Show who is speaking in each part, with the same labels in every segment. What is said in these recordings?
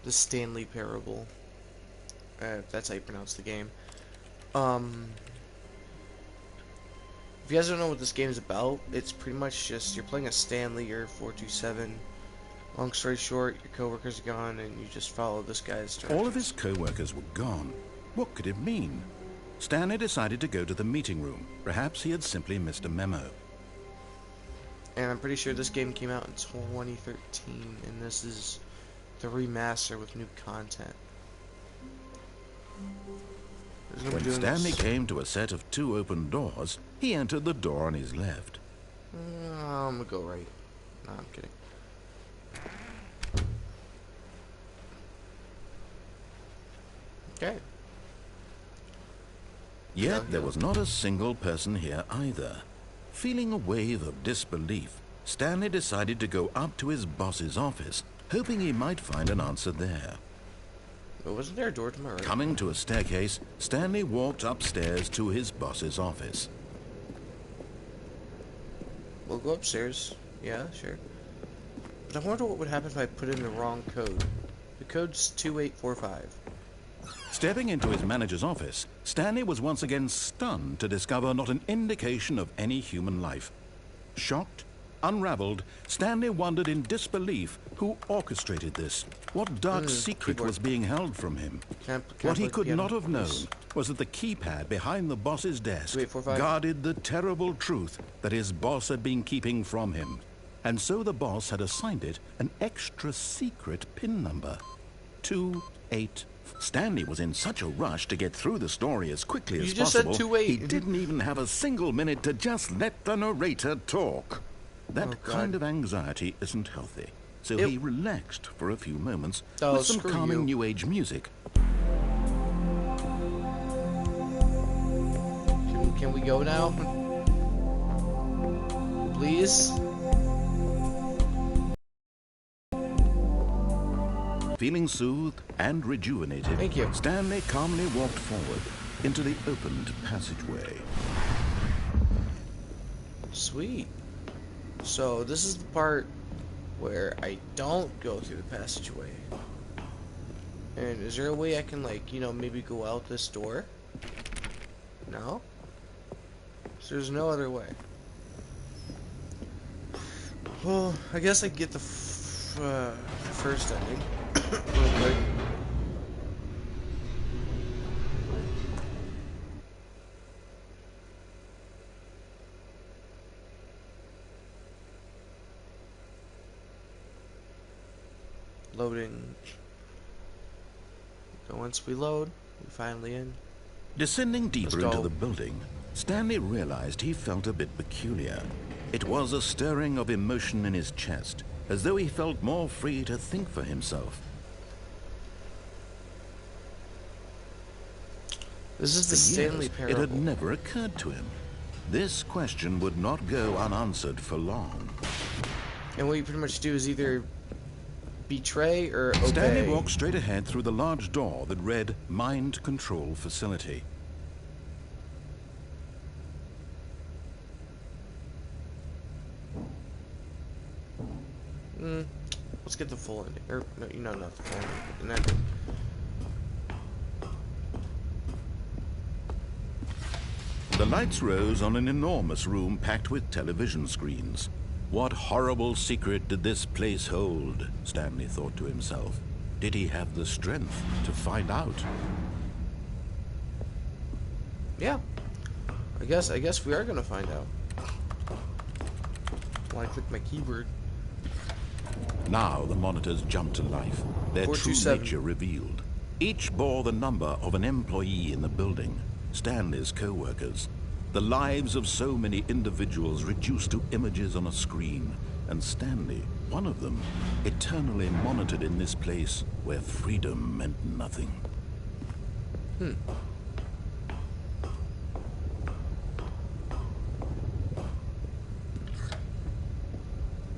Speaker 1: The Stanley Parable. If that's how you pronounce the game. If you guys don't know what this game is about, it's pretty much just you're playing a Stanley or 427. Long story short, your coworkers are gone, and you just follow this guy's directions.
Speaker 2: All of his co-workers were gone. What could it mean? Stanley decided to go to the meeting room. Perhaps he had simply missed a memo.
Speaker 1: And I'm pretty sure this game came out in 2013, and this is the remaster with new content.
Speaker 2: When Stanley came to a set of 2 open doors, he entered the door on his left.
Speaker 1: I'm gonna go right. No, I'm kidding. Okay.
Speaker 2: Yet there was not a single person here either. Feeling a wave of disbelief, Stanley decided to go up to his boss's office, hoping he might find an answer there.
Speaker 1: But wasn't there a door to my right?
Speaker 2: Coming to a staircase, Stanley walked upstairs to his boss's office.
Speaker 1: We'll go upstairs. Yeah, sure. But I wonder what would happen if I put in the wrong code. The code's 2845.
Speaker 2: Stepping into his manager's office, Stanley was once again stunned to discover not an indication of any human life. Shocked, unraveled, Stanley wondered in disbelief who orchestrated this. What dark secret was being held from him? What he could not have known was that the keypad behind the boss's desk guarded the terrible truth that his boss had been keeping from him. And so the boss had assigned it an extra secret PIN number. 28. Stanley was in such a rush to get through the story as quickly as possible, he didn't even have a single minute to just let the narrator talk. That kind of anxiety isn't healthy, so he relaxed for a few moments with some calming New Age music.
Speaker 1: Can we go now? Please?
Speaker 2: Feeling soothed and rejuvenated,
Speaker 1: Thank you.
Speaker 2: Stanley calmly walked forward into the opened passageway.
Speaker 1: Sweet. So this is the part where I don't go through the passageway. And is there a way I can, like, you know, maybe go out this door? No? So there's no other way. Well, I guess I get the first ending. Real quick. Loading. So once we load, we finally in.
Speaker 2: Descending deeper into the building, Stanley realized he felt a bit peculiar. It was a stirring of emotion in his chest, as though he felt more free to think for himself.
Speaker 1: This is the Stanley Parable.
Speaker 2: It had never occurred to him. This question would not go unanswered for long.
Speaker 1: And what you pretty much do is either betray or obey.
Speaker 2: Stanley walked straight ahead through the large door that read Mind Control Facility.
Speaker 1: Let's get the full ending. Or, no, you know, not the full ending, but the ending.
Speaker 2: The lights rose on an enormous room packed with television screens. What horrible secret did this place hold? Stanley thought to himself. Did he have the strength to find out?
Speaker 1: Yeah. I guess we are gonna find out. Well, I click my keyboard.
Speaker 2: Now the monitors jumped to life, their true nature revealed. Each bore the number of an employee in the building, Stanley's co-workers. The lives of so many individuals reduced to images on a screen, and Stanley, one of them, eternally monitored in this place where freedom meant nothing.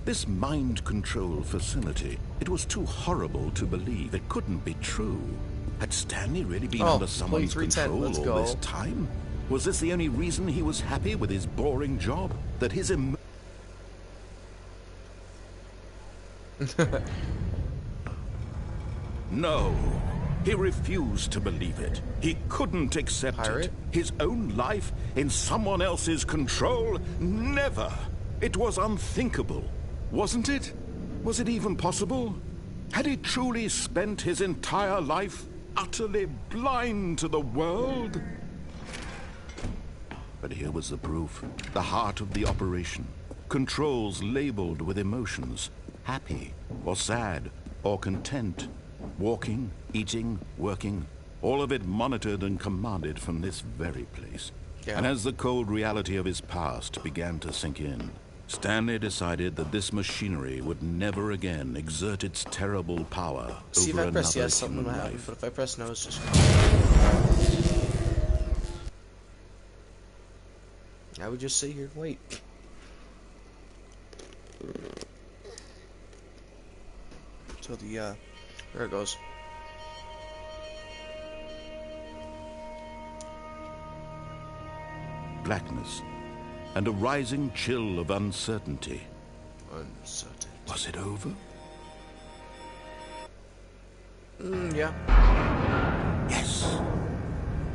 Speaker 2: This mind control facility, it was too horrible to believe. It couldn't be true. Had Stanley really been under someone's control all this time? Was this the only reason he was happy with his boring job? That his No. He refused to believe it. He couldn't accept
Speaker 1: Pirate?
Speaker 2: it. His own life in someone else's control? Never. It was unthinkable. Wasn't it? Was it even possible? Had he truly spent his entire life utterly blind to the world? But here was the proof. The heart of the operation. Controls labeled with emotions. Happy, or sad, or content. Walking, eating, working. All of it monitored and commanded from this very place.
Speaker 1: Yeah.
Speaker 2: And as the cold reality of his past began to sink in, Stanley decided that this machinery would never again exert its terrible power
Speaker 1: See,
Speaker 2: over
Speaker 1: if I press
Speaker 2: another
Speaker 1: yes, something
Speaker 2: human
Speaker 1: will happen,
Speaker 2: life.
Speaker 1: but if I press no, it's just... I would just sit here and wait. So the, there it goes.
Speaker 2: Blackness and a rising chill of uncertainty.
Speaker 1: Uncertain.
Speaker 2: Was it over?
Speaker 1: Yeah.
Speaker 2: Yes.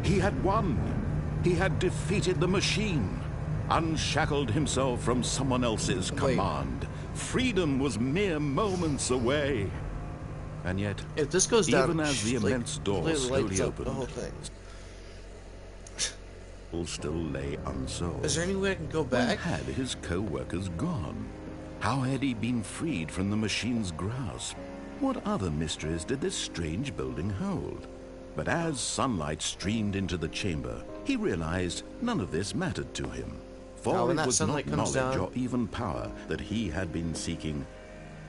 Speaker 2: He had won. He had defeated the machine. Unshackled himself from someone else's command. Freedom was mere moments away. And yet,
Speaker 1: If this goes down,
Speaker 2: even as the immense door
Speaker 1: completely
Speaker 2: slowly
Speaker 1: lights up
Speaker 2: opened,
Speaker 1: the whole thing.
Speaker 2: all still lay unsolved.
Speaker 1: Is there any way I can go
Speaker 2: Where
Speaker 1: back?
Speaker 2: had his co-workers gone? How had he been freed from the machine's grasp? What other mysteries did this strange building hold? But as sunlight streamed into the chamber, he realized none of this mattered to him. For
Speaker 1: Now, when
Speaker 2: it
Speaker 1: that
Speaker 2: was
Speaker 1: sunlight
Speaker 2: not
Speaker 1: comes
Speaker 2: knowledge
Speaker 1: down-
Speaker 2: or even power that he had been seeking,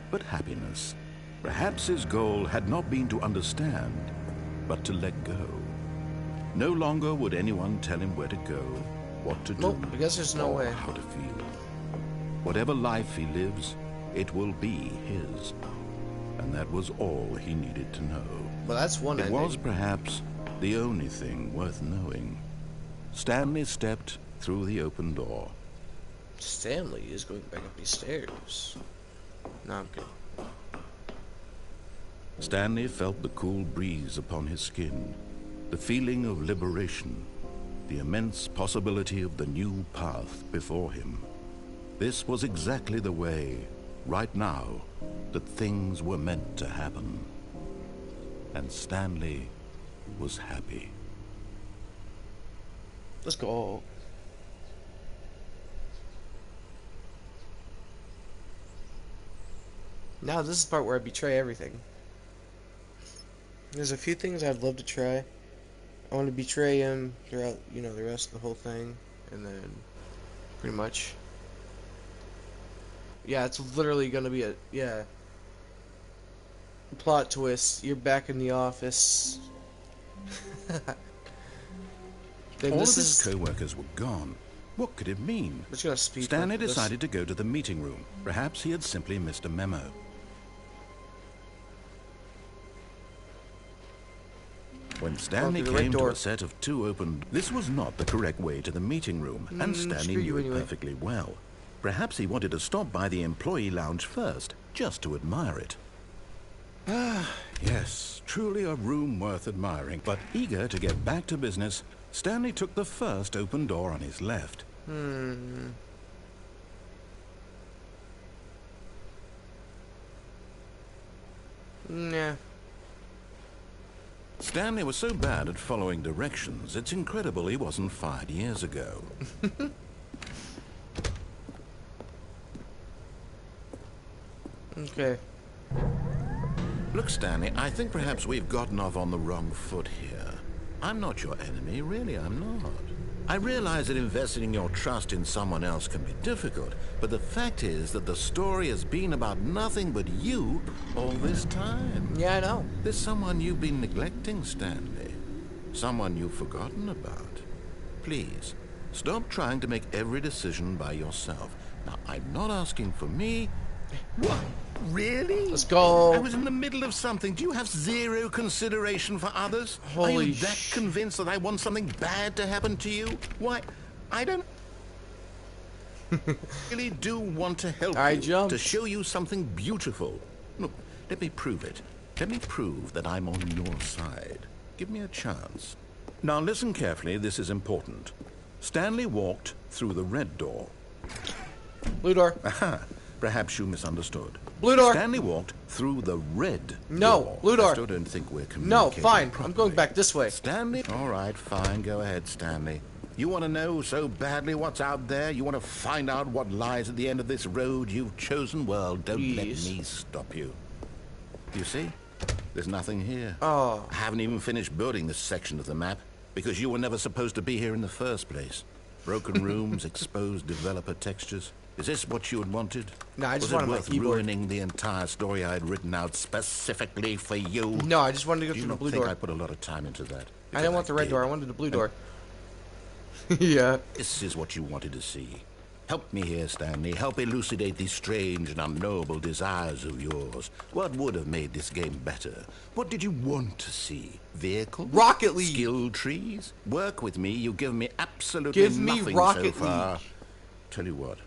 Speaker 2: but happiness. Perhaps his goal had not been to understand, but to let go. No longer would anyone tell him where to go, what to do,
Speaker 1: Nope, I guess there's no
Speaker 2: or
Speaker 1: way.
Speaker 2: how to feel. Whatever life he lives, it will be his. And that was all he needed to know.
Speaker 1: Well, that's one
Speaker 2: It
Speaker 1: ending.
Speaker 2: was perhaps the only thing worth knowing. Stanley stepped through the open door.
Speaker 1: Stanley is going back up these stairs. No, I'm kidding.
Speaker 2: Stanley felt the cool breeze upon his skin, the feeling of liberation, the immense possibility of the new path before him. This was exactly the way, right now, that things were meant to happen. And Stanley was happy.
Speaker 1: Let's go. Now this is the part where I betray everything. There's a few things I'd love to try. I want to betray him throughout, you know, the rest of the whole thing, and then pretty much. Yeah, it's literally gonna be a plot twist. You're back in the office. Then
Speaker 2: All of
Speaker 1: this
Speaker 2: his
Speaker 1: is.
Speaker 2: co-workers were gone. What could it mean?
Speaker 1: We're just gonna speed.
Speaker 2: Stanley
Speaker 1: through this.
Speaker 2: decided to go to the meeting room. Perhaps he had simply missed a memo. When Stanley
Speaker 1: through the red
Speaker 2: came to
Speaker 1: door.
Speaker 2: a set of two open... This was not the correct way to the meeting room, and Stanley
Speaker 1: screw you
Speaker 2: knew it
Speaker 1: anyway.
Speaker 2: perfectly well. Perhaps he wanted to stop by the employee lounge first, just to admire it. Ah, yes, truly a room worth admiring. But eager to get back to business, Stanley took the first open door on his left.
Speaker 1: Nah.
Speaker 2: Stanley was so bad at following directions, it's incredible he wasn't fired years ago.
Speaker 1: Okay.
Speaker 2: Look, Stanley, I think perhaps we've gotten off on the wrong foot here. I'm not your enemy, really, I'm not. I realize that investing your trust in someone else can be difficult, but the fact is that the story has been about nothing but you all this time.
Speaker 1: Yeah, I know.
Speaker 2: There's someone you've been neglecting, Stanley. Someone you've forgotten about. Please, stop trying to make every decision by yourself. Now, I'm not asking for me. What? Really?
Speaker 1: Let's go.
Speaker 2: I was in the middle of something. Do you have zero consideration for others? Are
Speaker 1: Holy
Speaker 2: you that convinced that I want something bad to happen to you? Why, I don't really do want to help
Speaker 1: I
Speaker 2: you,
Speaker 1: jumped.
Speaker 2: to show you something beautiful. Look, let me prove it. Let me prove that I'm on your side. Give me a chance. Now listen carefully, this is important. Stanley walked through the red door.
Speaker 1: Blue door.
Speaker 2: Aha, perhaps you misunderstood.
Speaker 1: Blue door.
Speaker 2: Stanley walked through the red
Speaker 1: No,
Speaker 2: door.
Speaker 1: blue door.
Speaker 2: I still don't think we're communicating
Speaker 1: No, fine.
Speaker 2: properly.
Speaker 1: I'm going back this way.
Speaker 2: Stanley? All right, fine. Go ahead, Stanley. You want to know so badly what's out there? You want to find out what lies at the end of this road you've chosen? Well, don't let me stop you. You see? There's nothing here.
Speaker 1: Oh.
Speaker 2: I haven't even finished building this section of the map because you were never supposed to be here in the first place. Broken rooms, exposed developer textures. Is this what you had wanted?
Speaker 1: No, I just
Speaker 2: wanted
Speaker 1: wanted my keyboard.
Speaker 2: ruining the entire story I had written out specifically for you?
Speaker 1: No, I just wanted to go through the blue door.
Speaker 2: I put a lot of time into that.
Speaker 1: I didn't want the red door. I wanted the blue door. Yeah.
Speaker 2: This is what you wanted to see. Help me here, Stanley. Help elucidate these strange and unknowable desires of yours. What would have made this game better? What did you want to see? Vehicles?
Speaker 1: Rocket League.
Speaker 2: Skill trees? Work with me. You've given me absolutely nothing
Speaker 1: Rocket
Speaker 2: so far.
Speaker 1: League.
Speaker 2: Tell you what.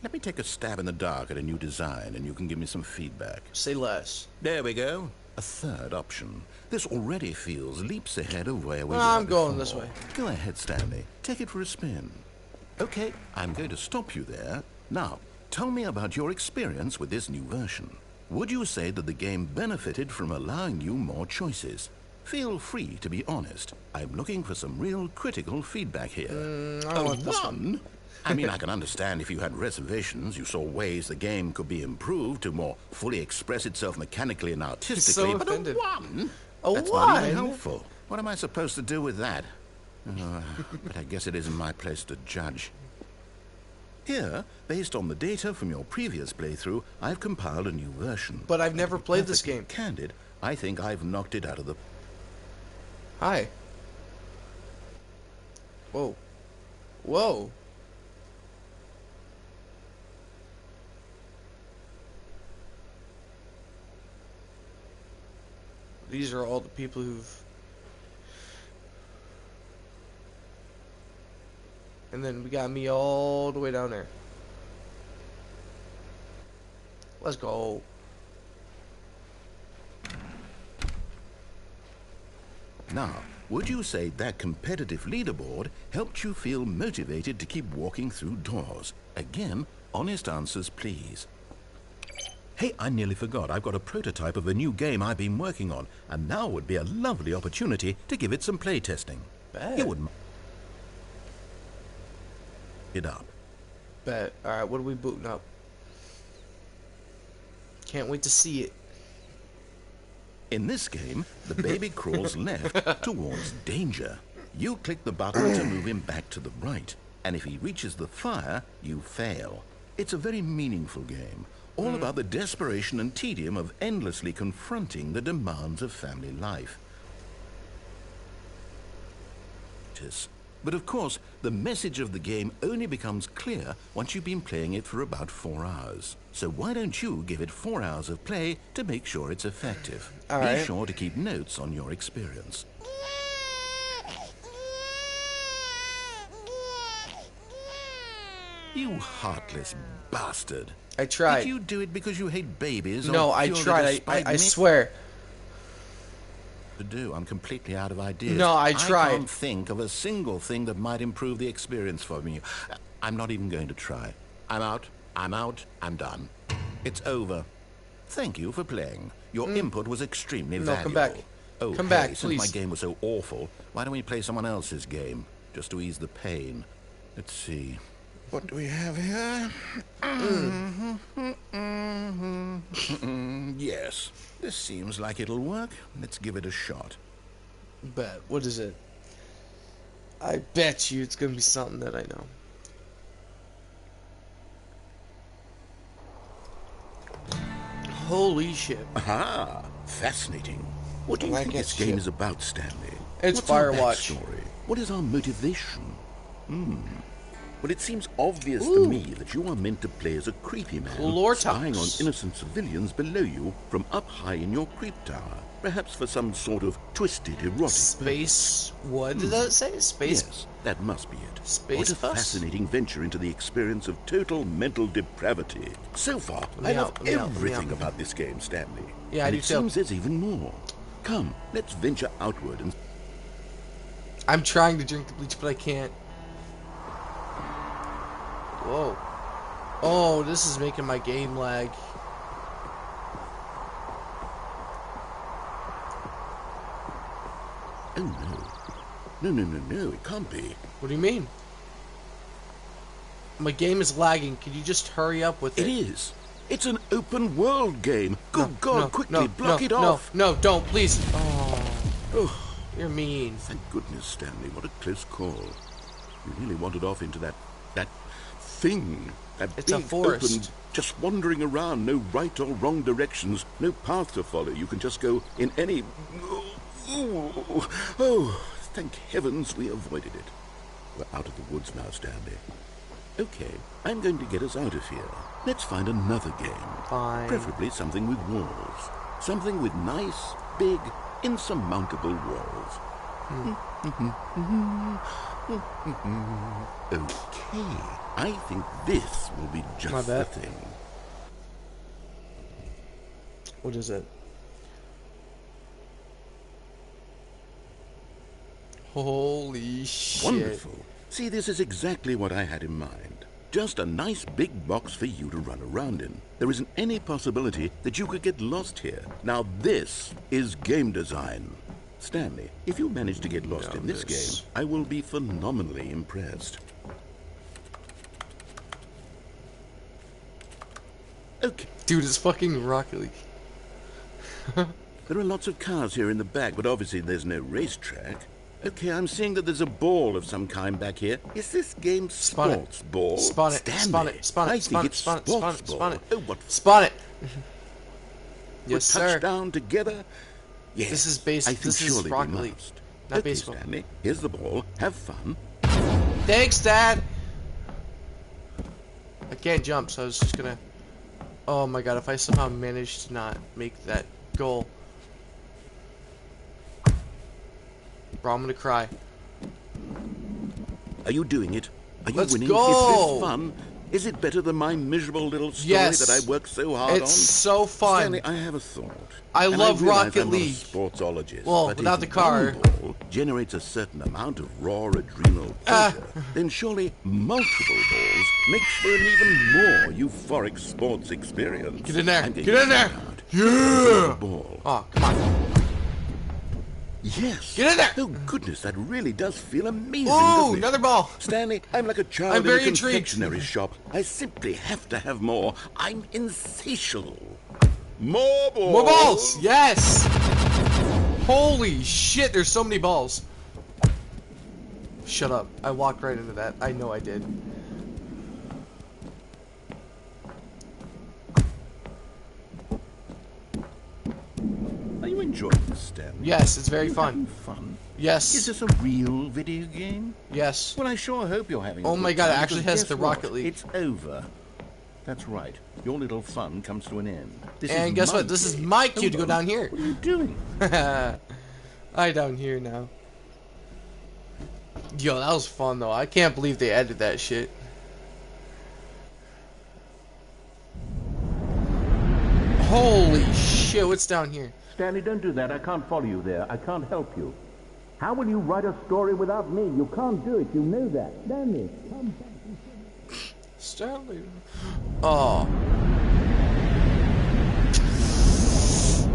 Speaker 2: Let me take a stab in the dark at a new design, and you can give me some feedback.
Speaker 1: Say less.
Speaker 2: There we go. A third option. This already feels leaps ahead of where we were
Speaker 1: I'm going
Speaker 2: before.
Speaker 1: this way.
Speaker 2: Go ahead, Stanley. Take it for a spin. Okay, I'm going to stop you there. Now, tell me about your experience with this new version. Would you say that the game benefited from allowing you more choices? Feel free to be honest. I'm looking for some real critical feedback here.
Speaker 1: I don't want this
Speaker 2: one? I mean, I can understand if you had reservations, you saw ways the game could be improved to more fully express itself mechanically and artistically,
Speaker 1: so
Speaker 2: but
Speaker 1: offended.
Speaker 2: a one?
Speaker 1: A
Speaker 2: That's not even
Speaker 1: one?
Speaker 2: helpful. What am I supposed to do with that? But I guess it isn't my place to judge. Here, based on the data from your previous playthrough, I've compiled a new version.
Speaker 1: But I've never
Speaker 2: To be
Speaker 1: played this
Speaker 2: perfectly
Speaker 1: game.
Speaker 2: Candid, I think I've knocked it out of the...
Speaker 1: Hi. Whoa. Whoa. These are all the people who've... And then we got me all the way down there. Let's go.
Speaker 2: Now, would you say that competitive leaderboard helped you feel motivated to keep walking through doors? Again, honest answers, please. Hey, I nearly forgot. I've got a prototype of a new game I've been working on, and now would be a lovely opportunity to give it some play testing.
Speaker 1: Bet.
Speaker 2: You would it up.
Speaker 1: Bet. Alright, what are we booting up? Can't wait to see it.
Speaker 2: In this game, the baby crawls left towards danger. You click the button to move him back to the right, and if he reaches the fire, you fail. It's a very meaningful game, all about the desperation and tedium of endlessly confronting the demands of family life. But of course, the message of the game only becomes clear once you've been playing it for about 4 hours. So why don't you give it 4 hours of play to make sure it's effective?
Speaker 1: All
Speaker 2: Be
Speaker 1: right.
Speaker 2: sure to keep notes on your experience. You heartless bastard.
Speaker 1: I tried.
Speaker 2: Did you do it because you hate babies?
Speaker 1: No,
Speaker 2: or
Speaker 1: I
Speaker 2: purely
Speaker 1: tried.
Speaker 2: despite
Speaker 1: I
Speaker 2: me?
Speaker 1: swear.
Speaker 2: To do. I'm completely out of ideas.
Speaker 1: No, I
Speaker 2: I
Speaker 1: tried.
Speaker 2: can't think of a single thing that might improve the experience for me. I'm not even going to try. I'm out. I'm out. I'm done. It's over. Thank you for playing. Your input was extremely
Speaker 1: No,
Speaker 2: valuable.
Speaker 1: come back.
Speaker 2: Oh,
Speaker 1: Come
Speaker 2: hey,
Speaker 1: back,
Speaker 2: since
Speaker 1: please.
Speaker 2: my game was so awful, why don't we play someone else's game? Just to ease the pain. Let's see. What do we have here? Yes. This seems like it'll work. Let's give it a shot.
Speaker 1: Bet. What is it? I bet you it's gonna be something that I know. Holy shit.
Speaker 2: Aha! Fascinating. What do you
Speaker 1: Like
Speaker 2: think this
Speaker 1: it's
Speaker 2: game
Speaker 1: shit.
Speaker 2: is about, Stanley?
Speaker 1: It's
Speaker 2: What's our
Speaker 1: Firewatch.
Speaker 2: backstory? What is our motivation?
Speaker 3: Well, it seems obvious to
Speaker 1: Ooh.
Speaker 3: me that you are meant to play as a creepy man,
Speaker 1: Chlortox.
Speaker 3: spying on innocent civilians below you from up high in your creep tower. Perhaps for some sort of twisted, erotic purpose.
Speaker 1: Space. What did that say? Space.
Speaker 3: Yes, that must be it.
Speaker 1: Space
Speaker 3: What a
Speaker 1: bus?
Speaker 3: fascinating venture into the experience of total mental depravity. So far, I love everything about this game, Stanley.
Speaker 1: Yeah, I
Speaker 3: and
Speaker 1: do
Speaker 3: it
Speaker 1: too.
Speaker 3: seems there's even more. Come, let's venture outward and...
Speaker 1: I'm trying to drink the bleach, but I can't. Whoa. Oh, this is making my game lag.
Speaker 3: Oh, no. No, it can't be.
Speaker 1: What do you mean? My game is lagging. Can you just hurry up with it?
Speaker 3: It is. It's an open world game. Good God, quickly, block it off.
Speaker 1: No, don't, please. Oh,
Speaker 3: Oh,
Speaker 1: you're mean.
Speaker 3: thank goodness, Stanley. What a close call. You really wandered off into that thing. That
Speaker 1: It's a
Speaker 3: big,
Speaker 1: forest.
Speaker 3: open, just wandering around. No right or wrong directions. No path to follow. You can just go in any... Oh, thank heavens we avoided it. We're out of the woods now, Stanley. Okay, I'm going to get us out of here. Let's find another game.
Speaker 1: Fine.
Speaker 3: Preferably something with walls. Something with nice, big, insurmountable walls. Okay, I think this will be
Speaker 1: My
Speaker 3: just the
Speaker 1: bad.
Speaker 3: thing.
Speaker 1: What is it? Holy shit.
Speaker 3: Wonderful. See, this is exactly what I had in mind. Just a nice big box for you to run around in. There isn't any possibility that you could get lost here. Now this is game design. Stanley, if you manage to get lost in this game, I will be phenomenally impressed. Okay.
Speaker 1: Dude, it's fucking Rocket League.
Speaker 3: There are lots of cars here in the back, but obviously there's no racetrack. Okay, I'm seeing that there's a ball of some kind back here. Is this game
Speaker 1: Spawn it.
Speaker 3: sports ball?
Speaker 1: Spawn it,
Speaker 3: Stanley,
Speaker 1: spawn it, spawn it,
Speaker 3: I
Speaker 1: spawn
Speaker 3: think
Speaker 1: it,
Speaker 3: it's
Speaker 1: spawn it,
Speaker 3: sports
Speaker 1: spawn it,
Speaker 3: ball. Oh, what
Speaker 1: Spawn it.
Speaker 3: Put
Speaker 1: Yes, sir.
Speaker 3: touchdown together? Yes.
Speaker 1: This is base.
Speaker 3: I think
Speaker 1: This is
Speaker 3: surely we
Speaker 1: Rocket League,
Speaker 3: must.
Speaker 1: not
Speaker 3: Okay,
Speaker 1: baseball.
Speaker 3: Stanley, here's the ball. Have fun.
Speaker 1: Thanks, Dad. I can't jump, so I was just gonna. Oh my god! If I somehow manage to not make that goal, bro, I'm gonna cry.
Speaker 3: Are you doing it? Are you
Speaker 1: Let's
Speaker 3: winning?
Speaker 1: go!
Speaker 3: Is this fun? Is it better than my miserable little story
Speaker 1: Yes.
Speaker 3: that I worked so hard on?
Speaker 1: It's so fun.
Speaker 3: Stanley, I have a thought.
Speaker 1: I
Speaker 3: And
Speaker 1: love
Speaker 3: realize
Speaker 1: Rocket
Speaker 3: I'm not a
Speaker 1: League.
Speaker 3: sportsologist,
Speaker 1: Well,
Speaker 3: but
Speaker 1: without
Speaker 3: if
Speaker 1: the car.
Speaker 3: one ball generates a certain amount of raw adrenal pleasure, then surely multiple balls makes for an even more euphoric sports experience.
Speaker 1: Get in there.
Speaker 3: I'm going
Speaker 1: Get in
Speaker 3: to
Speaker 1: there.
Speaker 3: find out.
Speaker 1: Yeah.
Speaker 3: Here's the ball.
Speaker 1: Oh, come on.
Speaker 3: Yes.
Speaker 1: Get in there.
Speaker 3: Oh goodness, that really does feel amazing.
Speaker 1: Ooh,
Speaker 3: doesn't it?
Speaker 1: another ball.
Speaker 3: Stanley, I'm like a child
Speaker 1: I'm very
Speaker 3: in a
Speaker 1: intrigued.
Speaker 3: confectionery shop. I simply have to have more. I'm insatiable. More balls.
Speaker 1: More balls. Yes. Holy shit! There's so many balls. Shut up. I walked right into that. I know I did.
Speaker 3: Are you enjoying this, Stanley?
Speaker 1: Yes, it's very
Speaker 3: Are you having
Speaker 1: fun.
Speaker 3: fun?
Speaker 1: Yes.
Speaker 3: Is this a real video game?
Speaker 1: Yes.
Speaker 3: Well, I sure hope you're having a
Speaker 1: Oh
Speaker 3: good
Speaker 1: my God, it
Speaker 3: time,
Speaker 1: actually
Speaker 3: because
Speaker 1: has the
Speaker 3: guess what?
Speaker 1: Rocket League.
Speaker 3: It's over. That's right. Your little fun comes to an end. This
Speaker 1: And
Speaker 3: is
Speaker 1: guess
Speaker 3: my
Speaker 1: what? This is
Speaker 3: game.
Speaker 1: my cue to go
Speaker 3: Hold on.
Speaker 1: down here.
Speaker 3: What are you doing?
Speaker 1: I down here now. Yo, that was fun though. I can't believe they added that shit. Holy shit, what's down here?
Speaker 4: Stanley, don't do that. I can't follow you there. I can't help you. How will you write a story without me? You can't do it. You know that. Stanley, come back.
Speaker 1: Stanley. Oh.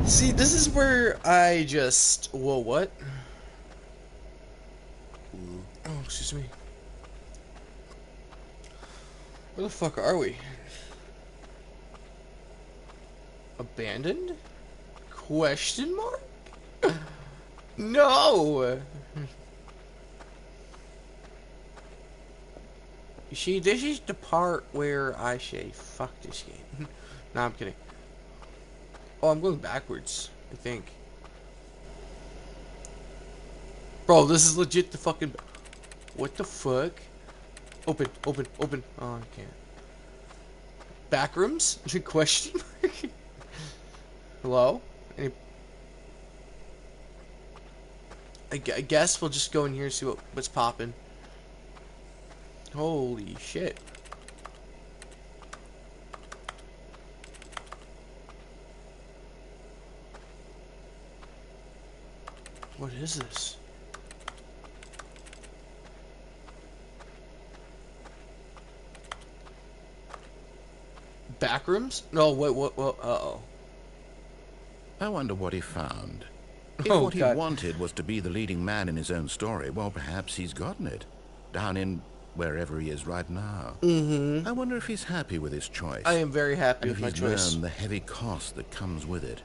Speaker 1: See, this is where I just... Whoa, what? Oh, excuse me. Where the fuck are we? Abandoned? Question mark? No! You see, this is the part where I say, fuck this game. Nah, I'm kidding. Oh, I'm going backwards, I think. Bro, this is legit the fucking... What the fuck? Open, open, open. Oh, I can't. Backrooms? Question mark? Hello? I guess we'll just go in here and see what's popping. Holy shit. What is this? Backrooms? No, wait, what, uh-oh.
Speaker 2: I wonder what he found. If
Speaker 1: Oh,
Speaker 2: what he
Speaker 1: God.
Speaker 2: wanted was to be the leading man in his own story, well, perhaps he's gotten it. Down in wherever he is right now.
Speaker 1: Mm-hmm.
Speaker 2: I wonder if he's happy with his choice.
Speaker 1: I am very happy
Speaker 2: and
Speaker 1: with
Speaker 2: if
Speaker 1: my
Speaker 2: he's
Speaker 1: choice.
Speaker 2: learned the heavy cost that comes with it.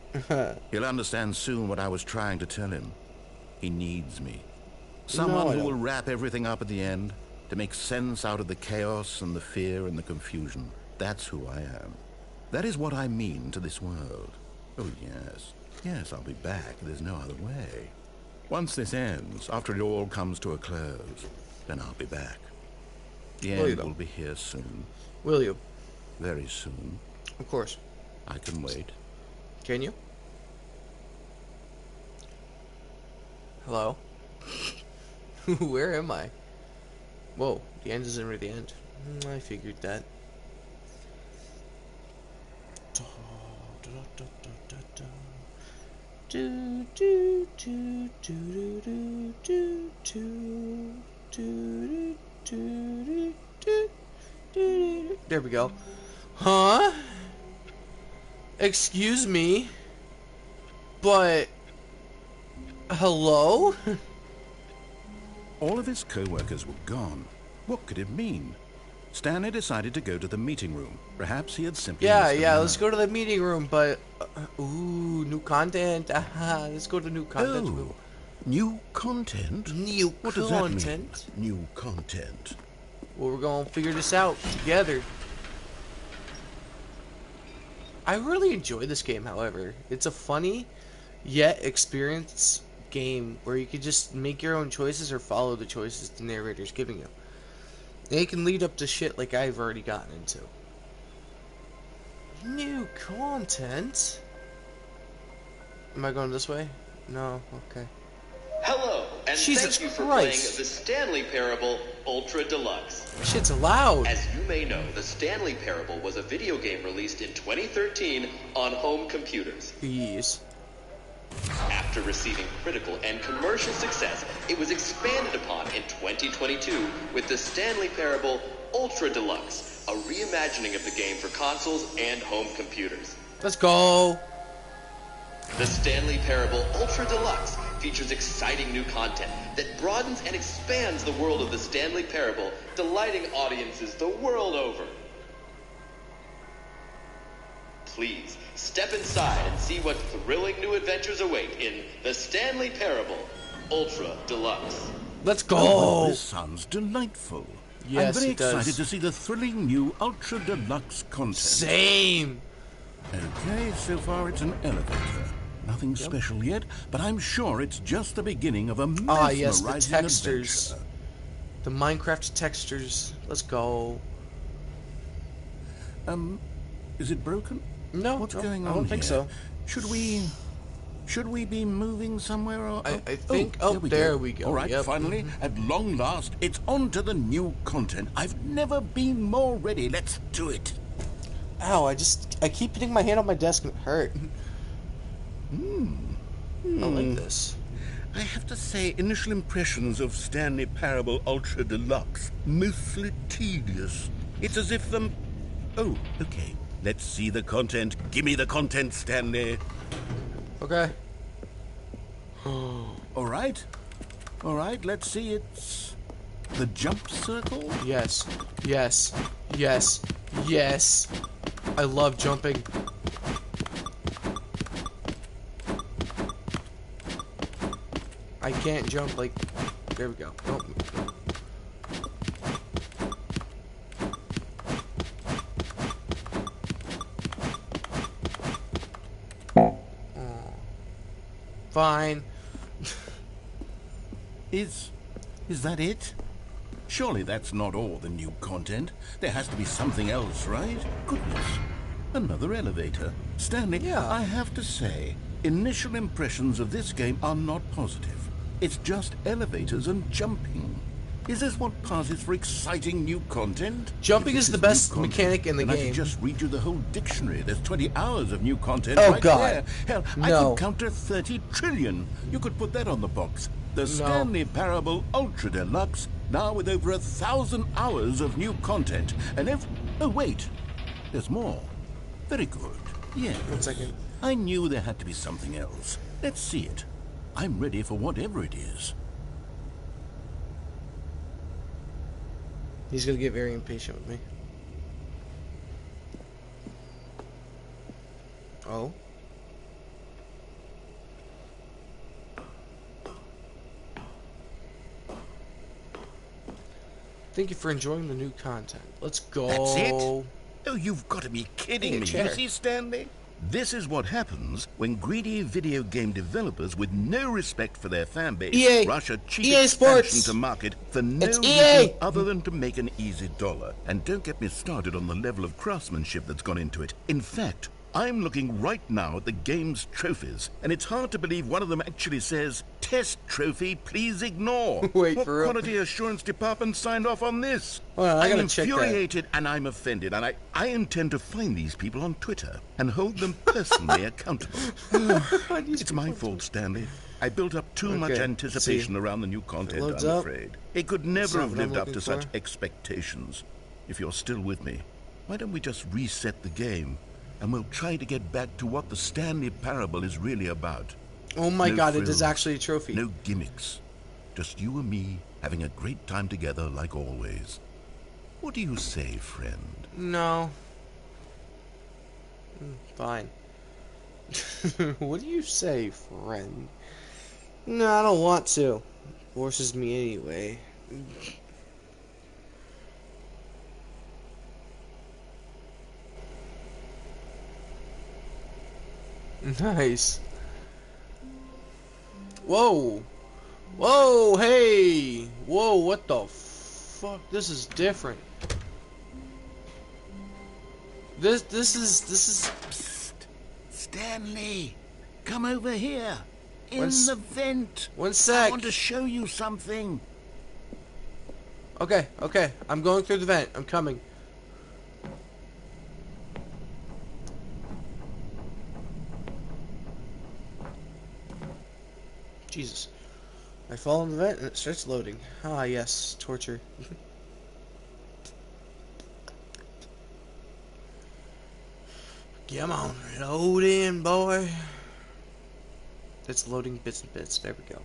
Speaker 2: He'll understand soon what I was trying to tell him. He needs me. Someone
Speaker 1: No, I
Speaker 2: who
Speaker 1: don't.
Speaker 2: will wrap everything up at the end to make sense out of the chaos and the fear and the confusion. That's who I am. That is what I mean to this world. Oh, yes. Yes, I'll be back. There's no other way. Once this ends, after it all comes to a close, then I'll be back. The
Speaker 1: Will you,
Speaker 2: end
Speaker 1: though?
Speaker 2: will be here soon.
Speaker 1: Will you?
Speaker 2: Very soon.
Speaker 1: Of course.
Speaker 2: I can wait.
Speaker 1: Can you? Hello? Where am I? Whoa, the end isn't really the end. I figured that. There we go. Huh? Excuse me? But... hello?
Speaker 2: All of his co-workers were gone. What could it mean? Stanley decided to go to the meeting room. Perhaps he had simply
Speaker 1: Yeah,
Speaker 2: missed a
Speaker 1: yeah,
Speaker 2: memo.
Speaker 1: let's go to the meeting room, but... ooh, new content. Let's go to new content room.
Speaker 3: New content?
Speaker 1: New
Speaker 3: What does that
Speaker 1: content?
Speaker 3: mean? New content.
Speaker 1: Well, we're gonna figure this out together. I really enjoy this game, however. It's a funny, yet experience game where you can just make your own choices or follow the choices the narrator's giving you. And it can lead up to shit like I've already gotten into. New content? Am I going this way? No, okay.
Speaker 5: Hello, and
Speaker 1: Jesus
Speaker 5: thank you for
Speaker 1: Christ.
Speaker 5: playing the Stanley Parable Ultra Deluxe.
Speaker 1: Shit's loud.
Speaker 5: As you may know, the Stanley Parable was a video game released in 2013 on home computers.
Speaker 1: Yes.
Speaker 5: After receiving critical and commercial success, it was expanded upon in 2022 with the Stanley Parable Ultra Deluxe, a reimagining of the game for consoles and home computers.
Speaker 1: Let's go.
Speaker 5: The Stanley Parable Ultra Deluxe features exciting new content that broadens and expands the world of the Stanley Parable, delighting audiences the world over. Please, step inside and see what thrilling new adventures await in the Stanley Parable Ultra Deluxe.
Speaker 1: Let's
Speaker 3: Oh,
Speaker 1: go.
Speaker 3: this sounds delightful.
Speaker 1: Yes,
Speaker 3: I'm very
Speaker 1: it does.
Speaker 3: excited to see the thrilling new Ultra Deluxe content.
Speaker 1: Same.
Speaker 3: Okay, so far it's an elevator. Nothing special yet, but I'm sure it's just the beginning of a
Speaker 1: Ah, yes,
Speaker 3: mesmerizing
Speaker 1: the textures.
Speaker 3: adventure.
Speaker 1: The Minecraft textures. Let's go.
Speaker 3: Is it broken?
Speaker 1: No,
Speaker 3: What's
Speaker 1: no,
Speaker 3: going on
Speaker 1: I don't think
Speaker 3: here?
Speaker 1: so.
Speaker 3: Should we be moving somewhere? Or
Speaker 1: I think- oh, there we go.
Speaker 3: All right,
Speaker 1: Yep.
Speaker 3: finally, at long last, it's on to the new content. I've never been more ready. Let's do it.
Speaker 1: Ow, I keep hitting my hand on my desk and it hurt. I like this.
Speaker 3: I have to say, initial impressions of Stanley Parable Ultra Deluxe, mostly tedious. It's as if them... Oh, okay. Let's see the content. Give me the content, Stanley.
Speaker 1: Okay.
Speaker 3: All right. All right, let's see. It's the jump circle.
Speaker 1: Yes. Yes. Yes. Yes. I love jumping. I can't jump like... There we go. Oh. Fine.
Speaker 3: Is that it? Surely that's not all the new content. There has to be something else, right? Goodness. Another elevator. Stanley,
Speaker 1: Yeah.
Speaker 3: I have to say, initial impressions of this game are not positive. It's just elevators and jumping. Is this what passes for exciting new content?
Speaker 1: Jumping
Speaker 3: If
Speaker 1: is
Speaker 3: this
Speaker 1: the
Speaker 3: new
Speaker 1: best
Speaker 3: content,
Speaker 1: mechanic in the
Speaker 3: then I
Speaker 1: game.
Speaker 3: could just read you the whole dictionary. There's 20 hours of new content
Speaker 1: Oh,
Speaker 3: right
Speaker 1: God.
Speaker 3: there. Hell, I
Speaker 1: No.
Speaker 3: could count to 30 trillion. You could put that on the box. The Stanley Parable Ultra Deluxe, now with over 1,000 hours of new content. And if... Oh, wait. There's more. Very good. Yeah.
Speaker 1: 1 second.
Speaker 3: I knew there had to be something else. Let's see it. I'm ready for whatever it is.
Speaker 1: He's gonna get very impatient with me. Oh. Thank you for enjoying the new content. Let's go.
Speaker 3: That's it? Oh, you've got to be kidding
Speaker 1: Hey,
Speaker 3: me.
Speaker 1: chair.
Speaker 3: You see, Stanley? This is what happens when greedy video game developers with no respect for their fan base
Speaker 1: EA.
Speaker 3: rush a cheap
Speaker 1: EA
Speaker 3: expansion
Speaker 1: Sports.
Speaker 3: to market for no
Speaker 1: It's
Speaker 3: reason
Speaker 1: EA.
Speaker 3: other than to make an easy dollar. And don't get me started on the level of craftsmanship that's gone into it. In fact, I'm looking right now at the game's trophies, and it's hard to believe one of them actually says, "Test trophy, please ignore."
Speaker 1: Wait,
Speaker 3: what
Speaker 1: for real?
Speaker 3: quality assurance department signed off on this?
Speaker 1: Hold on, I
Speaker 3: I'm
Speaker 1: gotta check that.
Speaker 3: infuriated and I'm offended, and I intend to find these people on Twitter and hold them personally accountable. It's my fault, Stanley. I built up too much
Speaker 1: Okay,
Speaker 3: anticipation
Speaker 1: see.
Speaker 3: around the new content,
Speaker 1: loads
Speaker 3: I'm
Speaker 1: up.
Speaker 3: afraid. It could
Speaker 1: That's
Speaker 3: never
Speaker 1: not
Speaker 3: have
Speaker 1: what I'm
Speaker 3: lived up to
Speaker 1: looking
Speaker 3: such
Speaker 1: for.
Speaker 3: expectations. If you're still with me, why don't we just reset the game, and we'll try to get back to what the Stanley Parable is really about.
Speaker 1: Oh my
Speaker 3: No
Speaker 1: god, it
Speaker 3: frills,
Speaker 1: is actually a trophy.
Speaker 3: No gimmicks. Just you and me having a great time together like always. What do you say, friend?
Speaker 1: No. Fine. What do you say, friend? No, I don't want to. Forces me anyway. Nice. Whoa. Whoa, hey. Whoa, what the fuck? This is different. This is
Speaker 3: Psst. Stanley, come over here. In
Speaker 1: One s-
Speaker 3: the vent.
Speaker 1: one
Speaker 3: I
Speaker 1: sec.
Speaker 3: want to show you something.
Speaker 1: Okay, okay. I'm going through the vent. I'm coming. Jesus. I fall in the vent and it starts loading. Ah, yes. Torture. Come on. Load in, boy. It's loading bits and bits. There we go.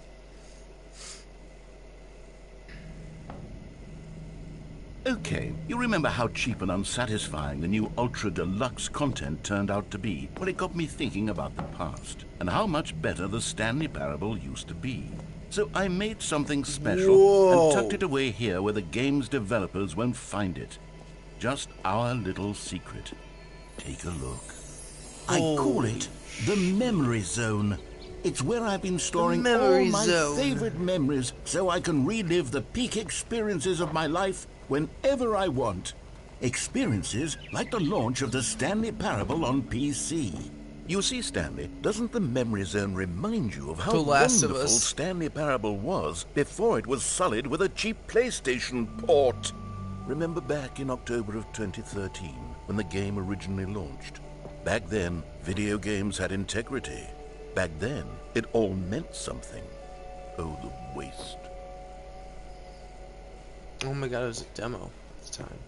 Speaker 3: Okay, you remember how cheap and unsatisfying the new Ultra Deluxe content turned out to be? Well, it got me thinking about the past and how much better the Stanley Parable used to be. So I made something special
Speaker 1: Whoa.
Speaker 3: and tucked it away here where the game's developers won't find it. Just our little secret. Take a look. I call it the Memory Zone. It's where I've been storing all
Speaker 1: Memory
Speaker 3: my
Speaker 1: Zone.
Speaker 3: favorite memories so I can relive the peak experiences of my life whenever I want. Experiences like the launch of the Stanley Parable on PC. You see, Stanley, doesn't the Memory Zone remind you of how
Speaker 1: The Last of
Speaker 3: wonderful
Speaker 1: Us.
Speaker 3: Stanley Parable was before it was sullied with a cheap PlayStation port? Remember back in October of 2013 when the game originally launched? Back then, video games had integrity. Back then, it all meant something. Oh, the waste.
Speaker 1: Oh my god, it was a demo at the time.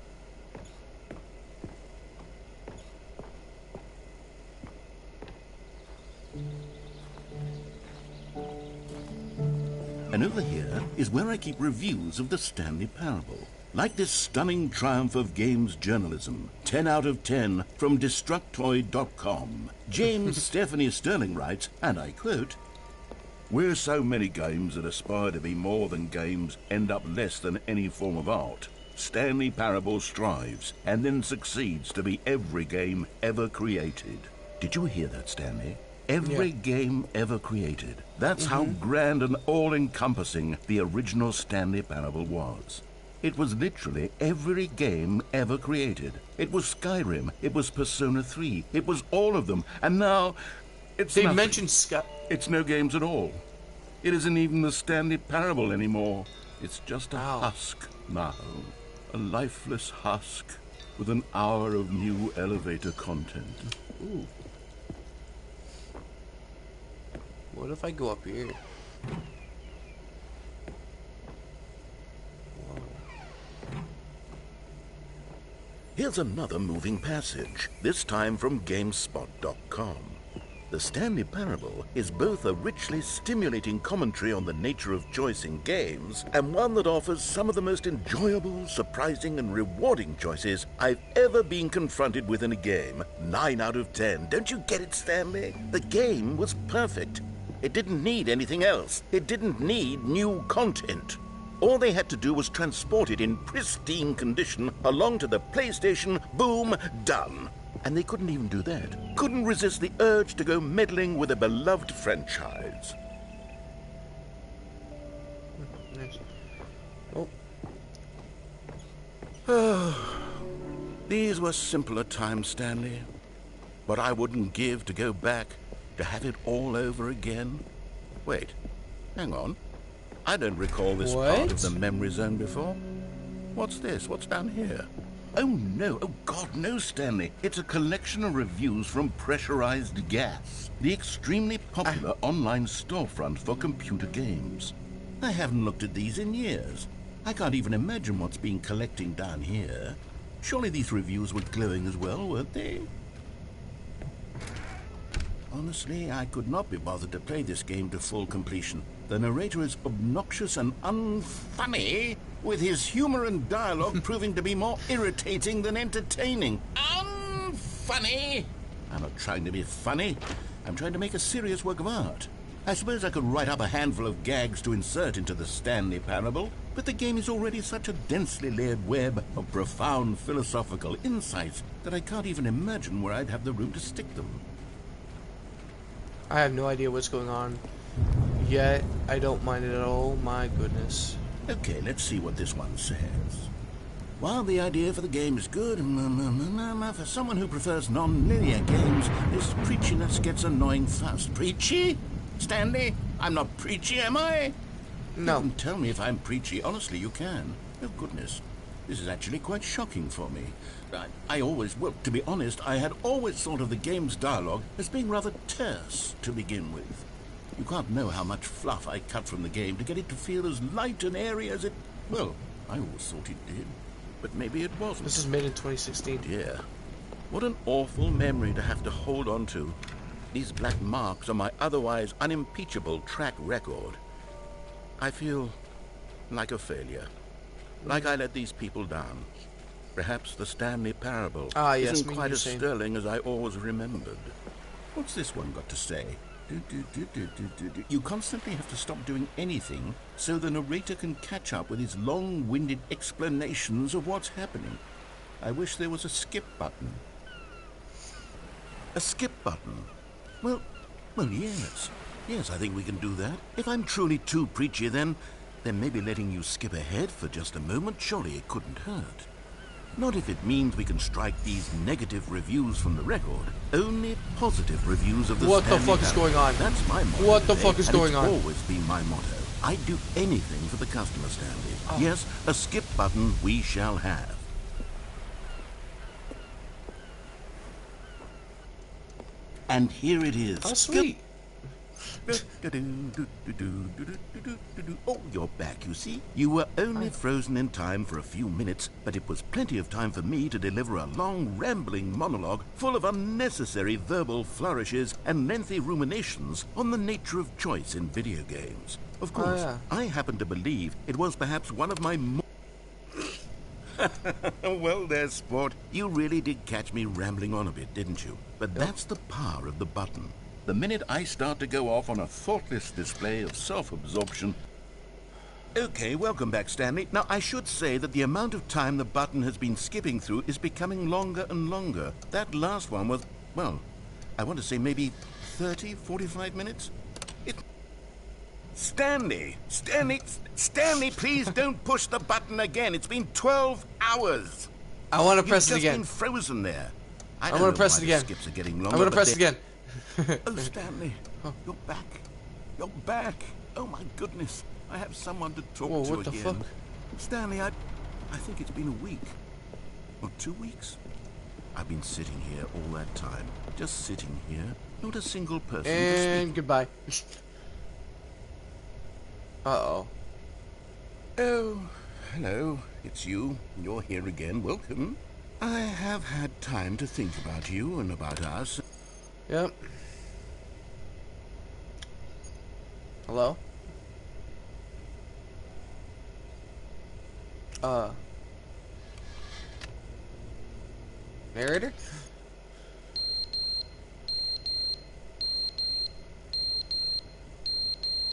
Speaker 3: And over here is where I keep reviews of the Stanley Parable. Like this stunning triumph of games journalism, 10 out of 10 from Destructoid.com. James Stephanie Sterling writes, and I quote, "Where so many games that aspire to be more than games end up less than any form of art, Stanley Parable strives and then succeeds to be every game ever created." Did you hear that, Stanley? Every game ever created. That's how grand and all-encompassing the original Stanley Parable was. It was literally every game ever created. It was Skyrim, it was Persona 3, it was all of them, and now it's
Speaker 1: They
Speaker 3: nothing.
Speaker 1: mentioned Sky.
Speaker 3: It's no games at all. It isn't even the Stanley Parable anymore. It's just a husk now. A lifeless husk with an hour of new elevator content.
Speaker 1: Ooh. What if I go up here?
Speaker 3: Here's another moving passage, this time from GameSpot.com. The Stanley Parable is both a richly stimulating commentary on the nature of choice in games, and one that offers some of the most enjoyable, surprising, and rewarding choices I've ever been confronted with in a game. 9 out of 10. Don't you get it, Stanley? The game was perfect. It didn't need anything else. It didn't need new content. All they had to do was transport it in pristine condition along to the PlayStation. Boom, done. And they couldn't even do that. Couldn't resist the urge to go meddling with a beloved franchise.
Speaker 1: Nice. Oh.
Speaker 3: These were simpler times, Stanley. But I wouldn't give to go back, to have it all over again. Wait, hang on. I don't recall this part of the memory zone before. What's this? What's down here? Oh, no. Oh, God, no, Stanley. It's a collection of reviews from Pressurized Gas, the extremely popular online storefront for computer games. I haven't looked at these in years. I can't even imagine what's been collecting down here. Surely these reviews were glowing as well, weren't they? Honestly, I could not be bothered to play this game to full completion. The narrator is obnoxious and unfunny, with his humor and dialogue proving to be more irritating than entertaining. Unfunny! I'm not trying to be funny. I'm trying to make a serious work of art. I suppose I could write up a handful of gags to insert into the Stanley Parable, but the game is already such a densely layered web of profound philosophical insights that I can't even imagine where I'd have the room to stick them.
Speaker 1: I have no idea what's going on, yet I don't mind it at all. My goodness.
Speaker 3: Okay, let's see what this one says. While the idea for the game is good, for someone who prefers non-linear games, this preachiness gets annoying fast. Preachy? Stanley? I'm not preachy, am I?
Speaker 1: No.
Speaker 3: You can tell me if I'm preachy. Honestly, you can. Oh, goodness. This is actually quite shocking for me. Well, to be honest, I had always thought of the game's dialogue as being rather terse to begin with. You can't know how much fluff I cut from the game to get it to feel as light and airy as it... Well, I always thought it did. But maybe it wasn't.
Speaker 1: This is made in 2016.
Speaker 3: Dear. What an awful memory to have to hold on to. These black marks on my otherwise unimpeachable track record. I feel like a failure. Like I let these people down. Perhaps the Stanley Parable isn't quite as sterling as I always remembered. What's this one got to say? You constantly have to stop doing anything so the narrator can catch up with his long-winded explanations of what's happening. I wish there was a skip button. A skip button? Well, yes. Yes, I think we can do that. If I'm truly too preachy, then maybe letting you skip ahead for just a moment, surely it couldn't hurt. Not if it means we can strike these negative reviews from the record. Only positive reviews of the
Speaker 1: What the
Speaker 3: Stanley
Speaker 1: fuck is
Speaker 3: Parable.
Speaker 1: going on?
Speaker 3: That's my motto.
Speaker 1: What the
Speaker 3: today,
Speaker 1: fuck is
Speaker 3: and
Speaker 1: going on?
Speaker 3: It's always been my motto. I'd do anything for the customer, Stanley. Yes, a skip button we shall have. And here it is.
Speaker 1: Oh, sweet.
Speaker 3: Oh, you're back, you see. You were only frozen in time for a few minutes, but it was plenty of time for me to deliver a long, rambling monologue full of unnecessary verbal flourishes and lengthy ruminations on the nature of choice in video games. Of course, I happen to believe it was perhaps one of my more... Well there, sport. You really did catch me rambling on a bit, didn't you? But that's the power of the button. The minute I start to go off on a thoughtless display of self-absorption... Okay, welcome back, Stanley. Now, I should say that the amount of time the button has been skipping through is becoming longer and longer. That last one was, well, I want to say maybe 30, 45 minutes? Stanley! Stanley, please don't push the button again. It's been 12 hours.
Speaker 1: I want to press it
Speaker 3: You've just
Speaker 1: again.
Speaker 3: been frozen there. I
Speaker 1: I'm
Speaker 3: don't
Speaker 1: gonna
Speaker 3: know
Speaker 1: press
Speaker 3: why
Speaker 1: it
Speaker 3: the
Speaker 1: again.
Speaker 3: skips are getting longer.
Speaker 1: I'm gonna
Speaker 3: but
Speaker 1: press it
Speaker 3: they-
Speaker 1: again.
Speaker 3: Oh, Stanley, you're back. You're back. Oh my goodness. I have someone to talk
Speaker 1: Whoa,
Speaker 3: to
Speaker 1: what the
Speaker 3: again.
Speaker 1: fuck?
Speaker 3: Stanley, I think it's been a week. Or 2 weeks. I've been sitting here all that time. Just sitting here. Not a single person to
Speaker 1: And
Speaker 3: speak.
Speaker 1: goodbye. Uh-oh.
Speaker 3: Oh, hello. It's you. You're here again. Welcome. I have had time to think about you and about us.
Speaker 1: Yep. Hello? Narrator?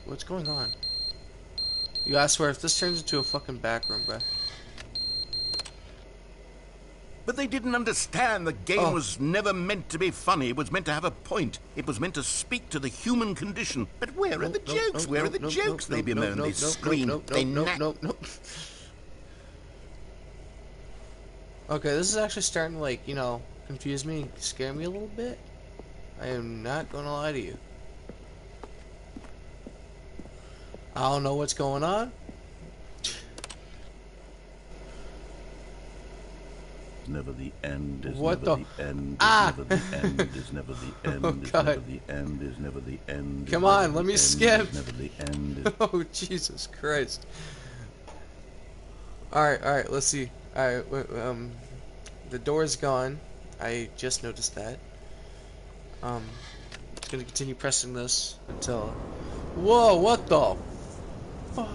Speaker 1: What's going on? You, I swear, if this turns into a fucking back room, bruh.
Speaker 3: But they didn't understand the game
Speaker 1: Oh.
Speaker 3: was never meant to be funny. It was meant to have a point. It was meant to speak to the human condition. But where are the jokes? Where are the jokes? They bemoan, they scream, they nag.
Speaker 1: Nope. Okay, this is actually starting to, like, you know, confuse me and scare me a little bit. I am not gonna lie to you. I don't know what's going on.
Speaker 3: Never the end is
Speaker 1: What
Speaker 3: never
Speaker 1: the-
Speaker 3: the end is
Speaker 1: Ah!
Speaker 3: never the end is never the end
Speaker 1: Oh,
Speaker 3: is
Speaker 1: God.
Speaker 3: never the end is never the end.
Speaker 1: Come
Speaker 3: is
Speaker 1: on,
Speaker 3: never
Speaker 1: let
Speaker 3: the
Speaker 1: me
Speaker 3: end
Speaker 1: skip.
Speaker 3: is never the end. Is...
Speaker 1: Oh, Jesus Christ. Alright, let's see. Alright, the door's gone. I just noticed that. Just gonna continue pressing this until... Whoa, what the fuck?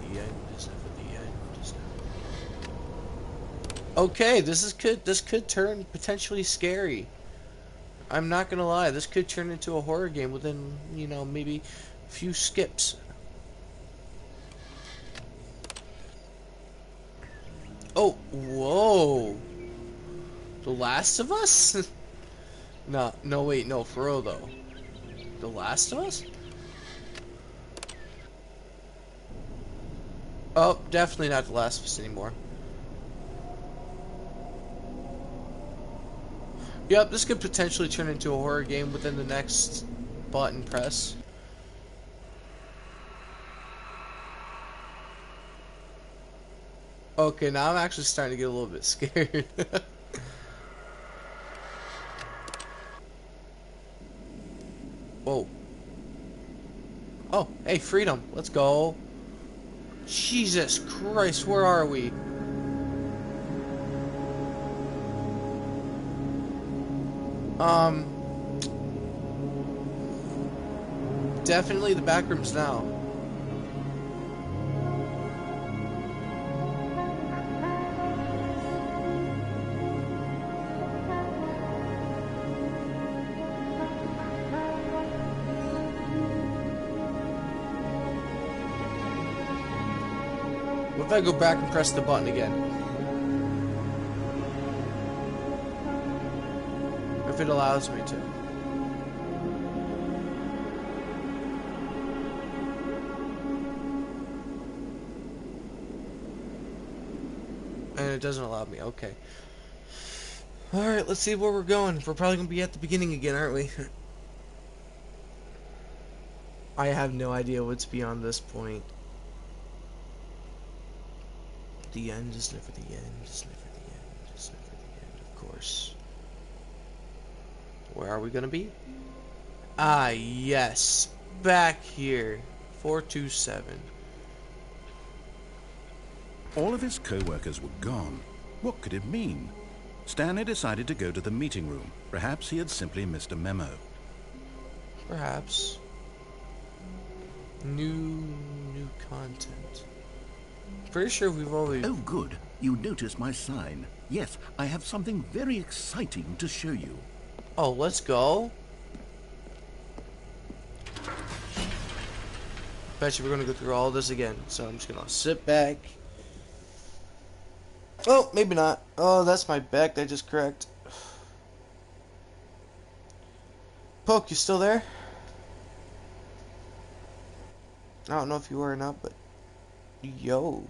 Speaker 1: The end is never the end. Is never... Okay, this could turn potentially scary. I'm not gonna lie, this could turn into a horror game within, you know, maybe a few skips. Oh, whoa. The Last of Us? No, wait, no, for real though. The Last of Us? Oh, definitely not The Last of Us anymore. Yep, this could potentially turn into a horror game within the next button press. Okay, now I'm actually starting to get a little bit scared. Whoa. Oh, hey, freedom. Let's go. Jesus Christ, where are we? Definitely the back rooms now. What if I go back and press the button again? If it allows me to. And it doesn't allow me, okay. Alright, let's see where we're going. We're probably going to be at the beginning again, aren't we? I have no idea what's beyond this point. The end is never the end, is never the end, is never the end, of course. Where are we gonna be? Ah, yes. Back here. 427.
Speaker 2: All of his co-workers were gone. What could it mean? Stanley decided to go to the meeting room. Perhaps he had simply missed a memo.
Speaker 1: Perhaps. New content. Pretty sure we've already...
Speaker 3: Oh, good. You noticed my sign. Yes, I have something very exciting to show you.
Speaker 1: Oh, let's go. Bet you we're gonna go through all this again. So I'm just gonna sit back. Oh, maybe not. Oh, that's my back that just cracked. Poke, you still there? I don't know if you are or not, but yo.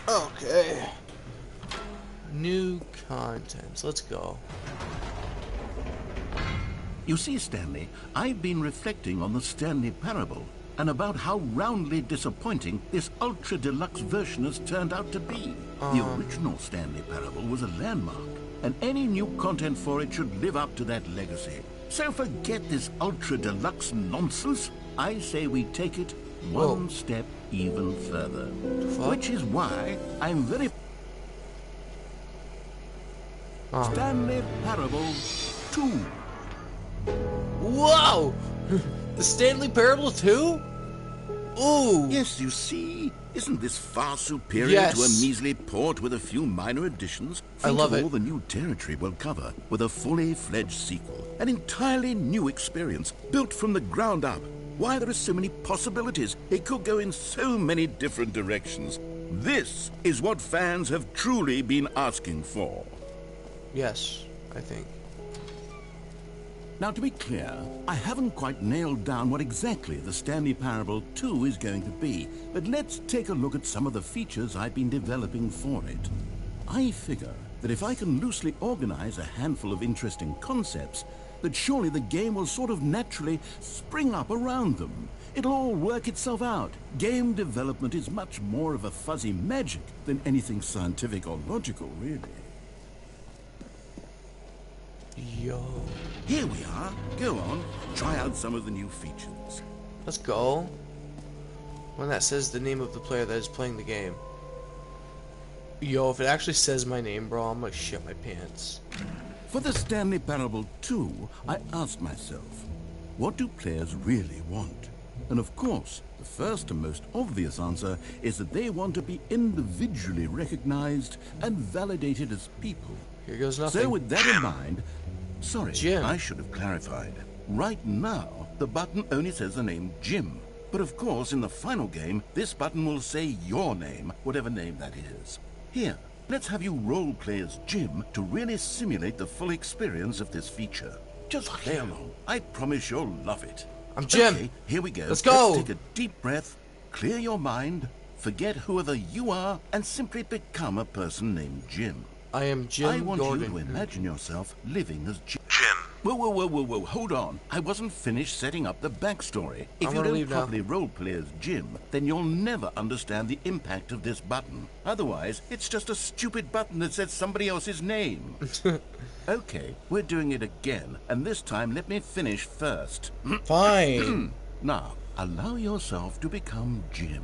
Speaker 1: Okay. New content. Let's go.
Speaker 3: You see, Stanley, I've been reflecting on the Stanley Parable and about how roundly disappointing this ultra deluxe version has turned out to be. The original Stanley Parable was a landmark, and any new content for it should live up to that legacy. So forget this ultra deluxe nonsense. I say we take it one step even further. Which is why I'm very... Stanley Parable 2.
Speaker 1: Whoa! The Stanley Parable 2? Ooh!
Speaker 3: Yes, you see, isn't this far superior to a measly port with a few minor additions?
Speaker 1: I love
Speaker 3: all the new territory we'll cover with a fully fledged sequel. An entirely new experience, built from the ground up. Why, there are so many possibilities. It could go in so many different directions. This is what fans have truly been asking for.
Speaker 1: Yes, I think.
Speaker 2: Now, to be clear, I haven't quite nailed down what exactly the Stanley Parable 2 is going to be, but let's take a look at some of the features I've been developing for it. I figure that if I can loosely organize a handful of interesting concepts, that surely the game will sort of naturally spring up around them. It'll all work itself out. Game development is much more of a fuzzy magic than anything scientific or logical, really.
Speaker 1: Yo.
Speaker 3: Here we are. Go on, try out some of the new features.
Speaker 1: Let's go. When that says the name of the player that is playing the game. Yo, if it actually says my name, bro, I'm gonna shit my pants.
Speaker 2: For the Stanley Parable 2, I asked myself, what do players really want? And of course, the first and most obvious answer is that they want to be individually recognized and validated as people.
Speaker 1: Here goes nothing.
Speaker 2: So with that in mind, sorry,
Speaker 1: Jim.
Speaker 3: I should have clarified. Right now, the button only says the name Jim. But of course, in the final game, this button will say your name, whatever name that is. Here, let's have you role-play as Jim to really simulate the full experience of this feature. Just play along. I promise you'll love it.
Speaker 1: I'm Jim.
Speaker 3: Okay, here we go.
Speaker 1: Let's go.
Speaker 3: Let's take a deep breath, clear your mind, forget whoever you are, and simply become a person named Jim.
Speaker 1: I am Jim
Speaker 3: I want
Speaker 1: Gordon.
Speaker 3: you to imagine yourself living as Jim. Whoa, hold on. I wasn't finished setting up the backstory. If
Speaker 1: I'm
Speaker 3: you
Speaker 1: gonna
Speaker 3: don't
Speaker 1: leave now.
Speaker 3: properly roleplay as Jim, then you'll never understand the impact of this button. Otherwise, it's just a stupid button that says somebody else's name. Okay, we're doing it again, and this time let me finish first.
Speaker 1: Fine.
Speaker 3: Now, allow yourself to become Jim.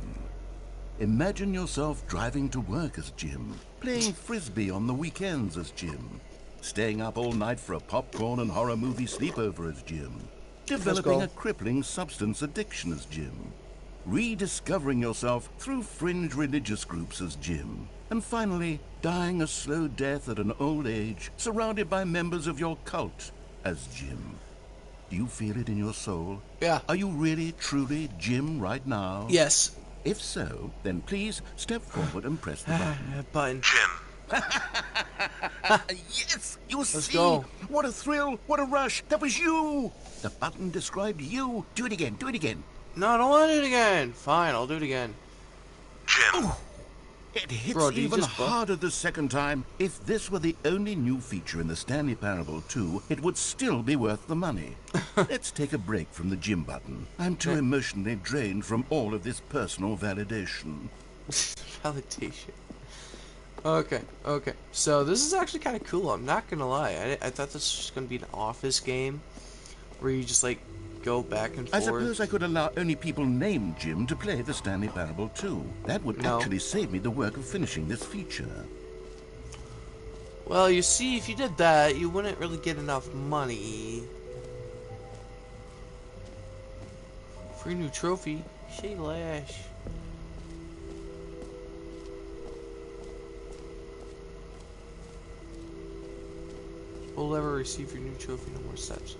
Speaker 3: Imagine yourself driving to work as Jim, playing frisbee on the weekends as Jim, staying up all night for a popcorn and horror movie sleepover as Jim, developing
Speaker 1: go.
Speaker 3: a crippling substance addiction as Jim, rediscovering yourself through fringe religious groups as Jim, and finally dying a slow death at an old age surrounded by members of your cult as Jim. Do you feel it in your soul?
Speaker 1: Yeah.
Speaker 3: Are you really, truly Jim right now?
Speaker 1: Yes.
Speaker 3: If so, then please step forward and press the button.
Speaker 1: Button.
Speaker 3: Yes! You
Speaker 1: Let's
Speaker 3: see!
Speaker 1: go.
Speaker 3: What a thrill! What a rush! That was you! The button described you! Do it again! Do it again!
Speaker 1: No, I don't want to do it again. Fine, I'll do it again.
Speaker 3: It hits
Speaker 1: Bro, did you
Speaker 3: even
Speaker 1: just buff?
Speaker 3: harder the second time. If this were the only new feature in the Stanley Parable 2, it would still be worth the money. Let's take a break from the Jim button. I'm too emotionally drained from all of this personal validation.
Speaker 1: Validation. Okay. So this is actually kind of cool. I'm not gonna lie. I thought this was just gonna be an office game where you just like go back and
Speaker 3: I
Speaker 1: forth.
Speaker 3: suppose I could allow only people named Jim to play the Stanley Parable 2. That would
Speaker 1: No.
Speaker 3: actually save me the work of finishing this feature.
Speaker 1: Well, you see, if you did that, you wouldn't really get enough money. Free new trophy. Shay Lash. Will ever receive your new trophy, no more steps.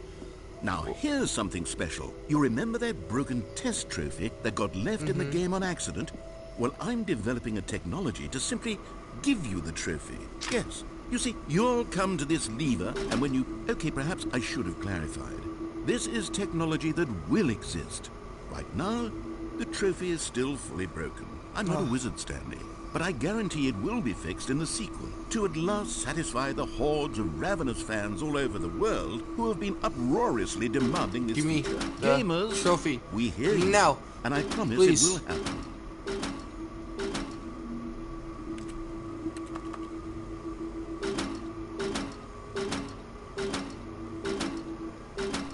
Speaker 3: Now, here's something special. You remember that broken test trophy that got left in the game on accident? Well, I'm developing a technology to simply give you the trophy. Yes. You see, you'll come to this lever, and when you... Okay, perhaps I should have clarified. This is technology that will exist. Right now, the trophy is still fully broken. I'm not a wizard, Stanley, but I guarantee it will be fixed in the sequel to at last satisfy the hordes of ravenous fans all over the world who have been uproariously demanding this
Speaker 1: Give me
Speaker 3: feature.
Speaker 1: the
Speaker 3: Gamers,
Speaker 1: trophy.
Speaker 3: we hear you.
Speaker 1: Now.
Speaker 3: And I promise
Speaker 1: Please.
Speaker 3: it will happen.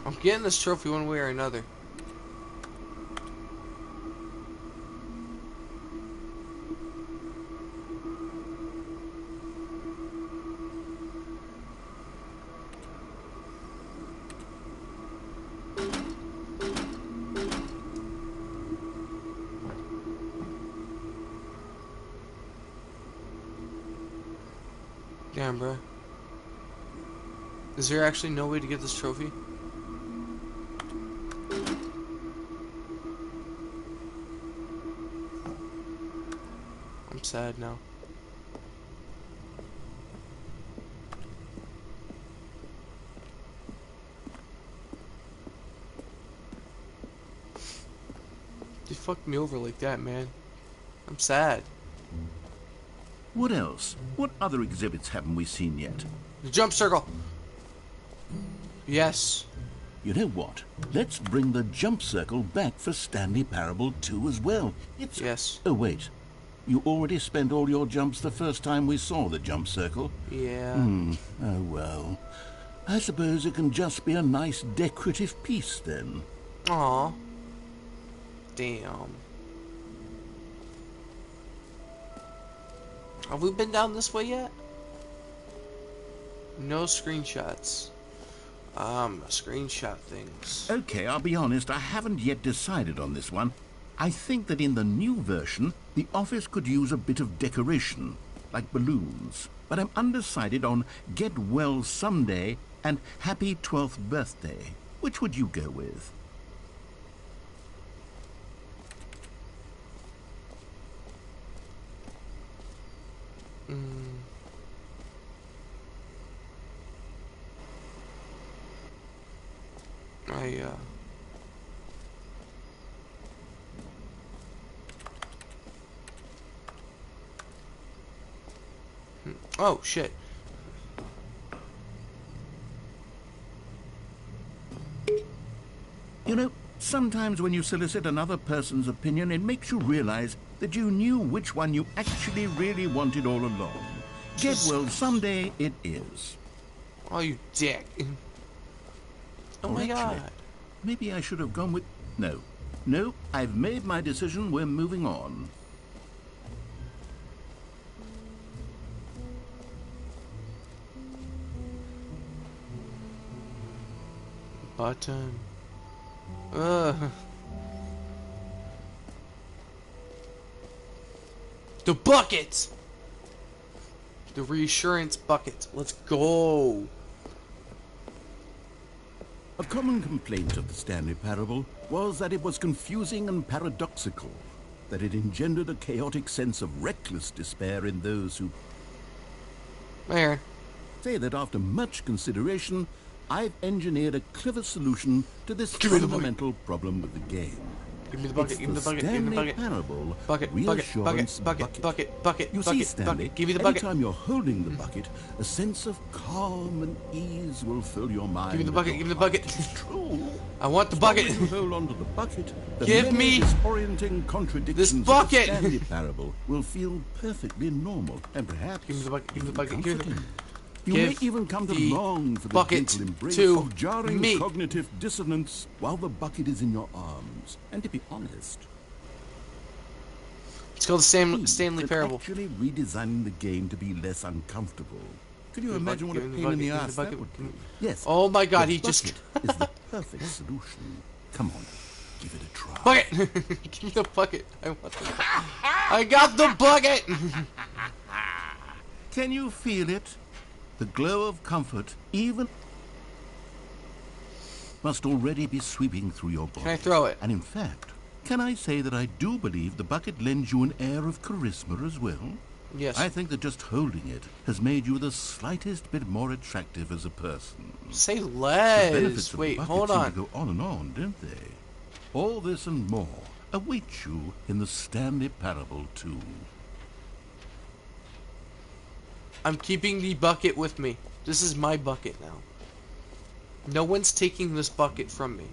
Speaker 1: I'm getting this trophy one way or another. Damn, bro. Is there actually no way to get this trophy? I'm sad now. You fucked me over like that, man. I'm sad.
Speaker 2: What else? What other exhibits haven't we seen yet?
Speaker 1: The jump circle. Yes.
Speaker 2: You know what? Let's bring the jump circle back for Stanley Parable 2 as well. It's...
Speaker 1: Yes.
Speaker 2: Oh, wait. You already spent all your jumps the first time we saw the jump circle?
Speaker 1: Yeah.
Speaker 2: Oh, well. I suppose it can just be a nice decorative piece, then.
Speaker 1: Aw. Damn. Have we been down this way yet? No screenshots. Screenshot things.
Speaker 2: Okay, I'll be honest, I haven't yet decided on this one. I think that in the new version, the office could use a bit of decoration, like balloons. But I'm undecided on Get Well Someday and Happy 12th Birthday. Which would you go with?
Speaker 1: Oh, shit.
Speaker 2: You know, sometimes when you solicit another person's opinion, it makes you realize that you knew which one you actually really wanted all along. Get Well Someday it is.
Speaker 1: Oh, you dick. Oh
Speaker 2: Or
Speaker 1: my
Speaker 2: actually,
Speaker 1: god.
Speaker 2: maybe I should have gone with... No. No, I've made my decision. We're moving on.
Speaker 1: Button. Ugh. The bucket! The reassurance bucket. Let's go.
Speaker 2: A common complaint of the Stanley Parable was that it was confusing and paradoxical, that it engendered a chaotic sense of reckless despair in those who
Speaker 1: There.
Speaker 2: say that after much consideration, I've engineered a clever solution to this
Speaker 1: Give me the
Speaker 2: fundamental problem with the game.
Speaker 1: Give me the bucket,
Speaker 2: It's
Speaker 1: give me the
Speaker 2: the
Speaker 1: bucket, give me the
Speaker 2: Stanley
Speaker 1: bucket.
Speaker 2: Parable
Speaker 1: Bucket, bucket,
Speaker 2: reassurance
Speaker 1: bucket, bucket, bucket,
Speaker 2: You
Speaker 1: bucket,
Speaker 2: see, Stanley,
Speaker 1: bucket. Give me the
Speaker 2: every
Speaker 1: bucket.
Speaker 2: time you're holding the bucket, a sense of calm and ease will fill your mind.
Speaker 1: Give me the
Speaker 2: and
Speaker 1: bucket,
Speaker 2: your
Speaker 1: give me the
Speaker 2: heart.
Speaker 1: bucket.
Speaker 2: It's true.
Speaker 1: I want the bucket.
Speaker 2: When you hold onto the bucket, the
Speaker 1: Give
Speaker 2: many
Speaker 1: me
Speaker 2: disorienting contradictions
Speaker 1: this bucket.
Speaker 2: of the Stanley Parable will feel perfectly normal and perhaps
Speaker 1: Give me the bucket, give me the
Speaker 2: even
Speaker 1: bucket, give me the
Speaker 2: comforting. You
Speaker 1: Give
Speaker 2: may even come to
Speaker 1: the
Speaker 2: long for the
Speaker 1: bucket
Speaker 2: gentle embrace
Speaker 1: to
Speaker 2: of jarring
Speaker 1: me.
Speaker 2: cognitive dissonance while the bucket is in your arms. And to be honest,
Speaker 1: It's called the Stanley
Speaker 2: it's
Speaker 1: Parable.
Speaker 2: actually redesigning the game to be less uncomfortable. Can you
Speaker 1: Give me the
Speaker 2: imagine what
Speaker 1: bucket,
Speaker 2: a
Speaker 1: give me
Speaker 2: pain
Speaker 1: the
Speaker 2: in the
Speaker 1: bucket,
Speaker 2: ass
Speaker 1: give me the
Speaker 2: that would
Speaker 1: bucket.
Speaker 2: be? Yes.
Speaker 1: Oh my god,
Speaker 2: the
Speaker 1: he just...
Speaker 2: bucket is the perfect solution. Come on, give it a try.
Speaker 1: Bucket! Give me the bucket. I want the bucket. I got the bucket!
Speaker 2: Can you feel it? The glow of comfort, even must already be sweeping through your body.
Speaker 1: Can I throw it?
Speaker 2: And in fact, can I say that I do believe the bucket lends you an air of charisma as well?
Speaker 1: Yes.
Speaker 2: I think that just holding it has made you the slightest bit more attractive as a person.
Speaker 1: Say
Speaker 2: The
Speaker 1: less.
Speaker 2: benefits of
Speaker 1: Wait,
Speaker 2: the bucket
Speaker 1: hold
Speaker 2: seem
Speaker 1: on.
Speaker 2: to go on and on, don't they? All this and more await you in the Stanley Parable 2.
Speaker 1: I'm keeping the bucket with me. This is my bucket now. No one's taking this bucket from me.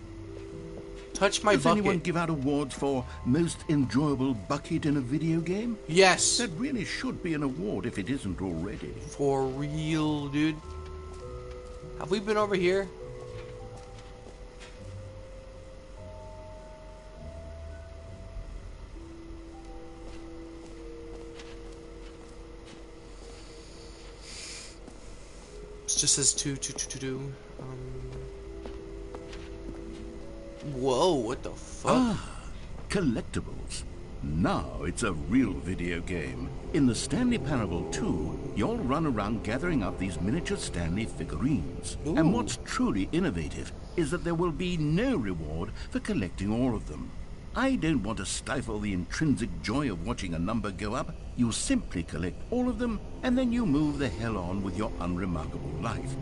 Speaker 1: Touch my
Speaker 2: Does anyone
Speaker 1: bucket.
Speaker 2: give out awards for most enjoyable bucket in a video game?
Speaker 1: Yes.
Speaker 2: That really should be an award if it isn't already.
Speaker 1: For real, dude. Have we been over here? It just says two. Whoa, what the fuck?
Speaker 2: Collectibles. Now it's a real video game. In the Stanley Parable 2, you'll run around gathering up these miniature Stanley figurines.
Speaker 1: Ooh.
Speaker 2: And what's truly innovative is that there will be no reward for collecting all of them. I don't want to stifle the intrinsic joy of watching a number go up. You simply collect all of them, and then you move the hell on with your unremarkable life.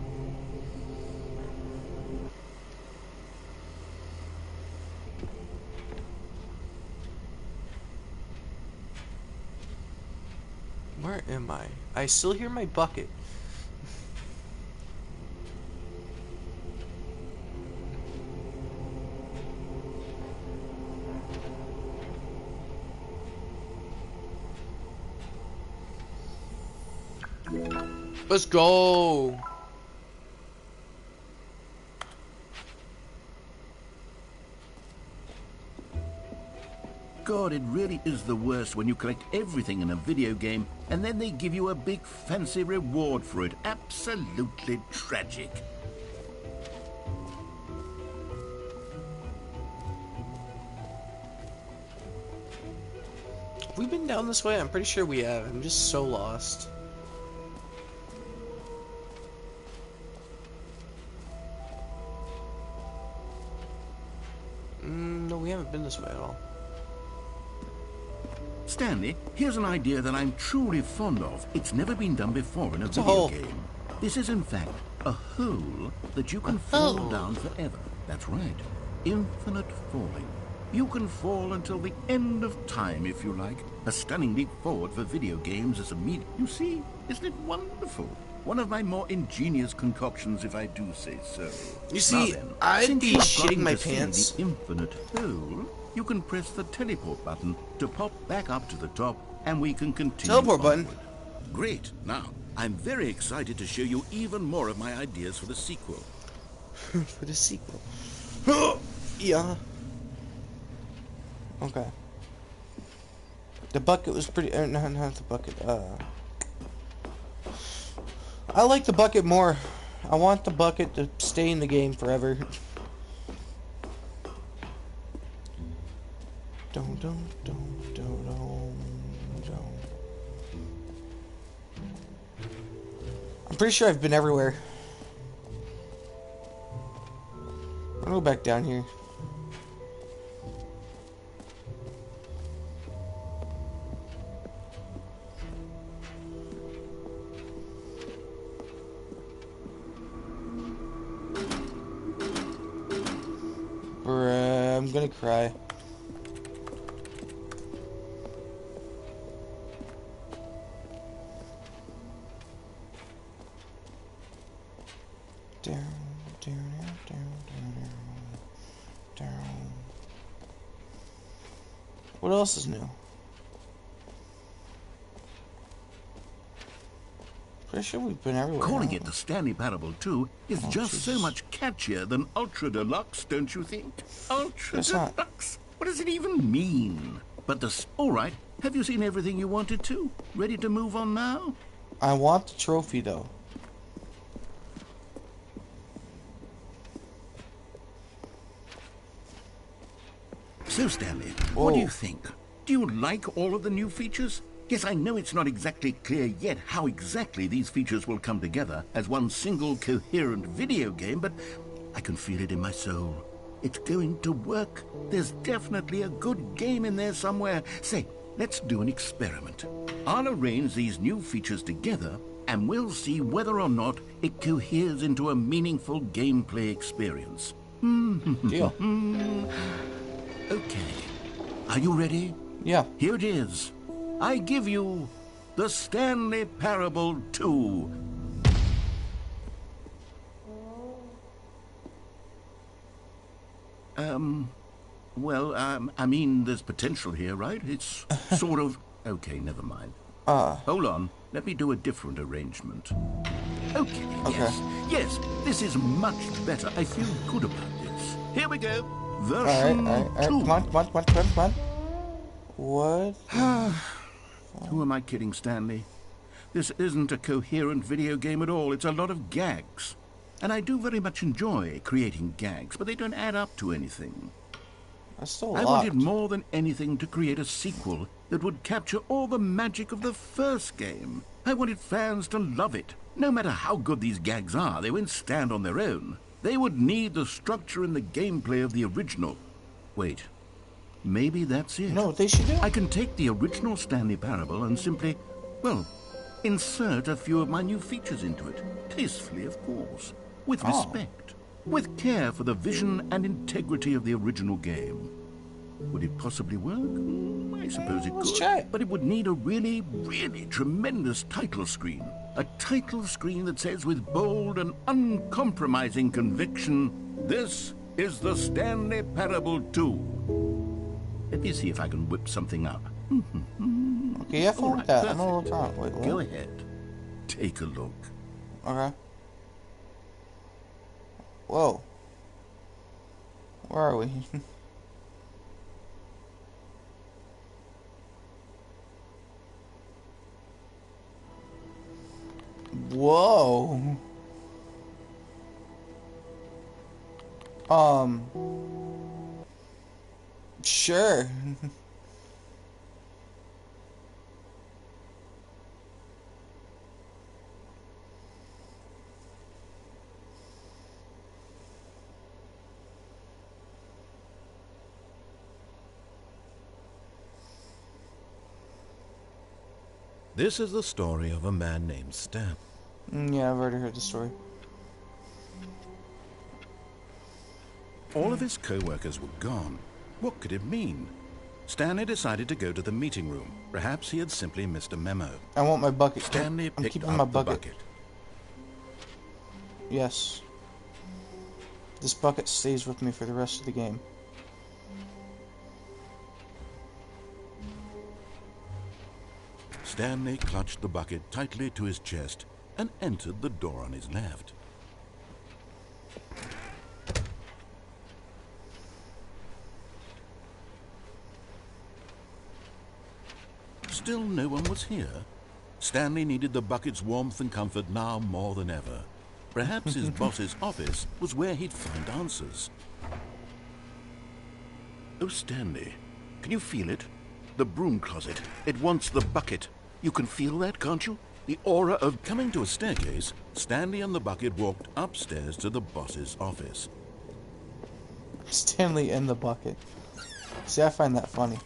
Speaker 1: Where am I? I still hear my bucket. Let's go.
Speaker 2: God, it really is the worst when you collect everything in a video game and then they give you a big fancy reward for it. Absolutely tragic.
Speaker 1: Have we been down this way? I'm pretty sure we have. I'm just so lost. No, we haven't been this way at all.
Speaker 2: Stanley, here's an idea that I'm truly fond of. It's never been done before in a
Speaker 1: a
Speaker 2: video
Speaker 1: hole.
Speaker 2: game. This is, in fact, a hole that you can fall down forever. That's right. Infinite falling. You can fall until the end of time, if you like. A stunning leap forward for video games as a medium. You see, isn't it wonderful? One of my more ingenious concoctions, if I do say so.
Speaker 1: You see,
Speaker 2: Now then,
Speaker 1: I'd
Speaker 2: since
Speaker 1: be
Speaker 2: you've
Speaker 1: shitting
Speaker 2: gotten
Speaker 1: my
Speaker 2: to see
Speaker 1: pants.
Speaker 2: the infinite hole, you can press the teleport button to pop back up to the top, and we can continue.
Speaker 1: Teleport button?
Speaker 2: onward. Great. Now, I'm very excited to show you even more of my ideas for the sequel.
Speaker 1: For the sequel. Yeah. Okay. The bucket was pretty. No, not the bucket. I like the bucket more. I want the bucket to stay in the game forever. Don't. I'm pretty sure I've been everywhere. I'm gonna go back down here. Bruh, I'm gonna cry. Down. What else is new? Pretty sure we've been everywhere.
Speaker 2: Calling
Speaker 1: huh?
Speaker 2: it the Stanley Parable 2 is just so
Speaker 1: Jesus.
Speaker 2: much catchier than Ultra Deluxe, don't you think? Ultra
Speaker 1: It's not.
Speaker 2: Deluxe? What does it even mean? But all right, have you seen everything you wanted to? Ready to move on now?
Speaker 1: I want the trophy though.
Speaker 2: So, Stanley, what do
Speaker 1: Whoa.
Speaker 2: you think? Do you like all of the new features? Yes, I know it's not exactly clear yet how exactly these features will come together as one single coherent video game, but I can feel it in my soul. It's going to work. There's definitely a good game in there somewhere. Say,
Speaker 3: let's do an experiment. I'll arrange these new features together, and we'll see whether or not it coheres into a meaningful gameplay experience.
Speaker 1: Deal.
Speaker 3: Okay. Are you ready?
Speaker 1: Yeah.
Speaker 3: Here it is. I give you the Stanley Parable 2. I mean, there's potential here, right? It's sort of... Okay, never mind. Hold on. Let me do a different arrangement. Okay. Yes, this is much better. I feel good about this. Here we go. Version 2.
Speaker 1: Come on. What?
Speaker 3: Who am I kidding, Stanley? This isn't a coherent video game at all. It's a lot of gags. And I do very much enjoy creating gags, but they don't add up to anything.
Speaker 1: That's still
Speaker 3: I
Speaker 1: locked.
Speaker 3: wanted more than anything to create a sequel that would capture all the magic of the first game. I wanted fans to love it. No matter how good these gags are, they won't stand on their own. They would need the structure and the gameplay of the original. Wait, maybe that's it.
Speaker 1: You know what they should do?
Speaker 3: I can take the original Stanley Parable and simply, well, insert a few of my new features into it. Tastefully, of course. With respect. With care for the vision and integrity of the original game. Would it possibly work? I suppose it could.
Speaker 1: Let's try it.
Speaker 3: But it would need a really, really tremendous title screen. A title screen that says with bold and uncompromising conviction, "This is the Stanley Parable 2." Let me see if I can whip something up.
Speaker 1: Okay, yeah, fun with that. I'm gonna look around. Wait,
Speaker 3: Go
Speaker 1: what?
Speaker 3: ahead. Take a look.
Speaker 1: Okay. Whoa. Where are we? Whoa. Sure.
Speaker 2: This is the story of a man named Stan.
Speaker 1: Yeah, I've already heard the story.
Speaker 2: All of his co-workers were gone. What could it mean? Stanley decided to go to the meeting room. Perhaps he had simply missed a memo.
Speaker 1: I want my bucket.
Speaker 2: Stanley
Speaker 1: I'm
Speaker 2: picked
Speaker 1: keeping
Speaker 2: up
Speaker 1: my
Speaker 2: the
Speaker 1: bucket.
Speaker 2: bucket.
Speaker 1: Yes. This bucket stays with me for the rest of the game.
Speaker 2: Stanley clutched the bucket tightly to his chest and entered the door on his left. Still no one was here. Stanley needed the bucket's warmth and comfort now more than ever. Perhaps his boss's office was where he'd find answers.
Speaker 3: Oh, Stanley, can you feel it? The broom closet. It wants the bucket. You can feel that, can't you? The aura of...
Speaker 2: Coming to a staircase, Stanley and the bucket walked upstairs to the boss's office.
Speaker 1: Stanley in the bucket. See, I find that funny.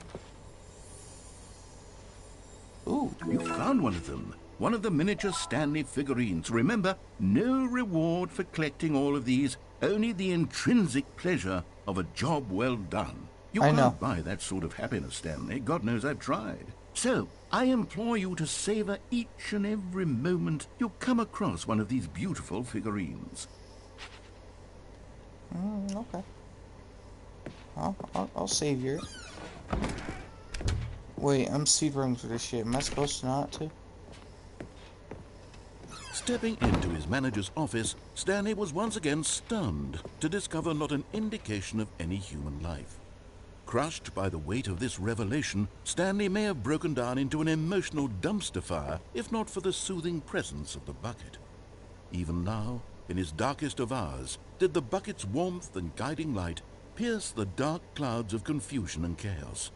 Speaker 1: Ooh.
Speaker 3: You found one of them. One of the miniature Stanley figurines. Remember, no reward for collecting all of these. Only the intrinsic pleasure of a job well done. You
Speaker 1: I
Speaker 3: can't
Speaker 1: know.
Speaker 3: buy that sort of happiness, Stanley. God knows I've tried. So, I implore you to savor each and every moment you come across one of these beautiful figurines.
Speaker 1: Okay. I'll save you. Wait, I'm seed running for this shit. Am I supposed to not to?
Speaker 2: Stepping into his manager's office, Stanley was once again stunned to discover not an indication of any human life. Crushed by the weight of this revelation, Stanley may have broken down into an emotional dumpster fire if not for the soothing presence of the bucket. Even now, in his darkest of hours, did the bucket's warmth and guiding light pierce the dark clouds of confusion and chaos.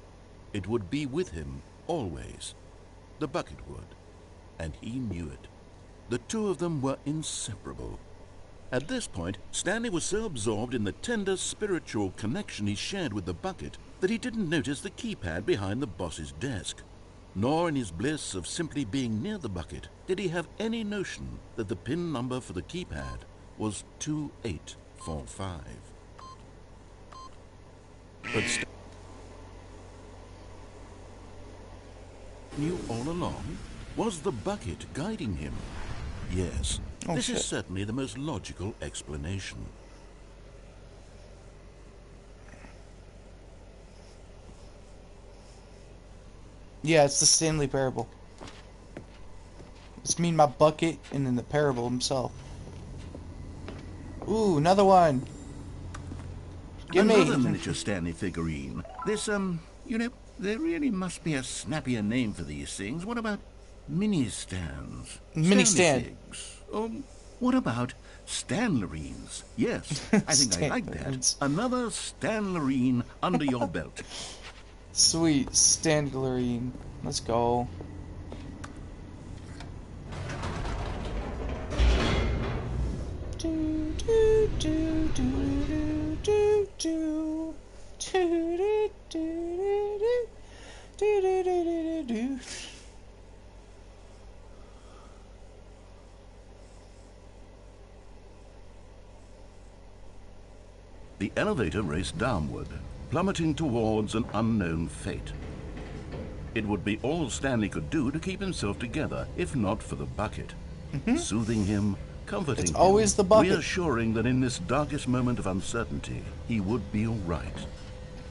Speaker 2: It would be with him always. The bucket would, and he knew it. The two of them were inseparable. At this point, Stanley was so absorbed in the tender spiritual connection he shared with the bucket
Speaker 3: that he didn't notice the keypad behind the boss's desk. Nor in his bliss of simply being near the bucket did he have any notion that the pin number for the keypad was 2845. But knew all along? Was the bucket guiding him? Yes, this is certainly the most logical explanation.
Speaker 1: Yeah, it's the Stanley parable. It's me and my bucket, and then the parable himself. Ooh, another one.
Speaker 3: Another miniature Stanley figurine. This, you know, there really must be a snappier name for these things. What about mini-stands?
Speaker 1: Mini
Speaker 3: Stanley
Speaker 1: stand.
Speaker 3: figs? What about Stanlerines? Yes, I think I like that. Another Stanlerine under your belt.
Speaker 1: Sweet, Stanley. Let's go. Do do do do do do do do do do do do do.
Speaker 3: The elevator raced downward, plummeting towards an unknown fate. It would be all Stanley could do to keep himself together, if not for the bucket. Soothing him, comforting
Speaker 1: It's
Speaker 3: him,
Speaker 1: always the bucket.
Speaker 3: reassuring that in this darkest moment of uncertainty, he would be all right.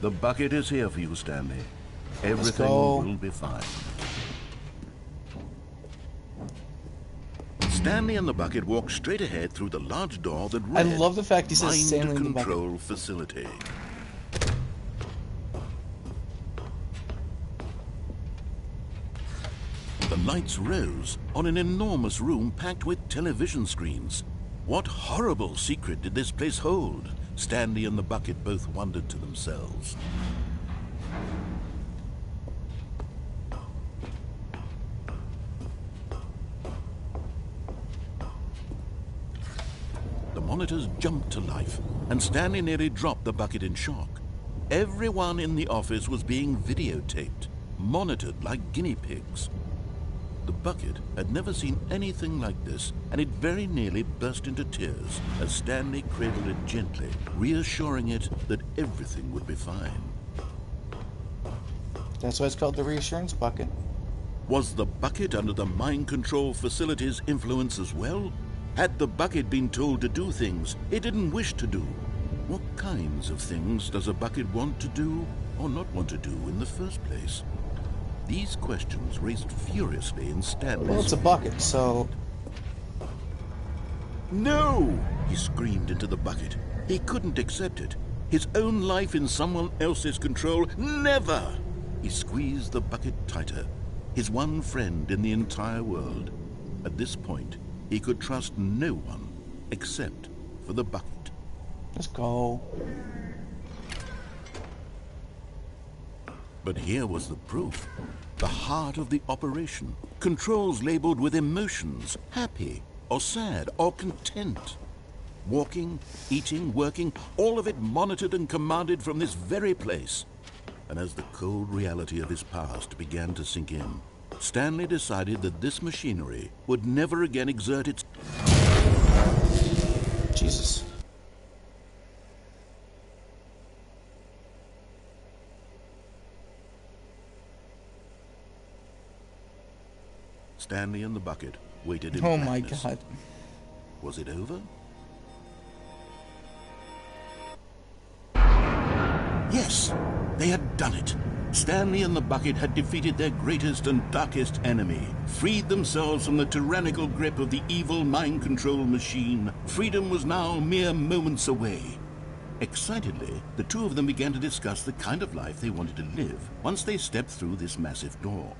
Speaker 3: The bucket is here for you, Stanley. Everything will be fine. Stanley and the bucket walked straight ahead through the large door that read,
Speaker 1: I love the fact he says Stanley in the
Speaker 3: Mind
Speaker 1: bucket.
Speaker 3: Control Facility. The lights rose on an enormous room packed with television screens. What horrible secret did this place hold? Stanley and the bucket both wondered to themselves. The monitors jumped to life, and Stanley nearly dropped the bucket in shock. Everyone in the office was being videotaped, monitored like guinea pigs. The bucket had never seen anything like this, and it very nearly burst into tears as Stanley cradled it gently, reassuring it that everything would be fine.
Speaker 1: That's why it's called the reassurance bucket.
Speaker 3: Was the bucket under the mind control facility's influence as well? Had the bucket been told to do things it didn't wish to do? What kinds of things does a bucket want to do or not want to do in the first place? These questions raced furiously in Stanley's...
Speaker 1: Well, it's a bucket, so...
Speaker 3: No! He screamed into the bucket. He couldn't accept it. His own life in someone else's control, never! He squeezed the bucket tighter. His one friend in the entire world. At this point, he could trust no one except for the bucket.
Speaker 1: Let's go.
Speaker 3: But here was the proof. The heart of the operation. Controls labeled with emotions, happy or sad or content. Walking, eating, working, all of it monitored and commanded from this very place. And as the cold reality of his past began to sink in, Stanley decided that this machinery would never again exert its...
Speaker 1: Jesus.
Speaker 3: Stanley and the bucket waited in
Speaker 1: Oh my
Speaker 3: blackness.
Speaker 1: God.
Speaker 3: Was it over? Yes, they had done it. Stanley and the bucket had defeated their greatest and darkest enemy, freed themselves from the tyrannical grip of the evil mind control machine. Freedom was now mere moments away. Excitedly, the two of them began to discuss the kind of life they wanted to live once they stepped through this massive door.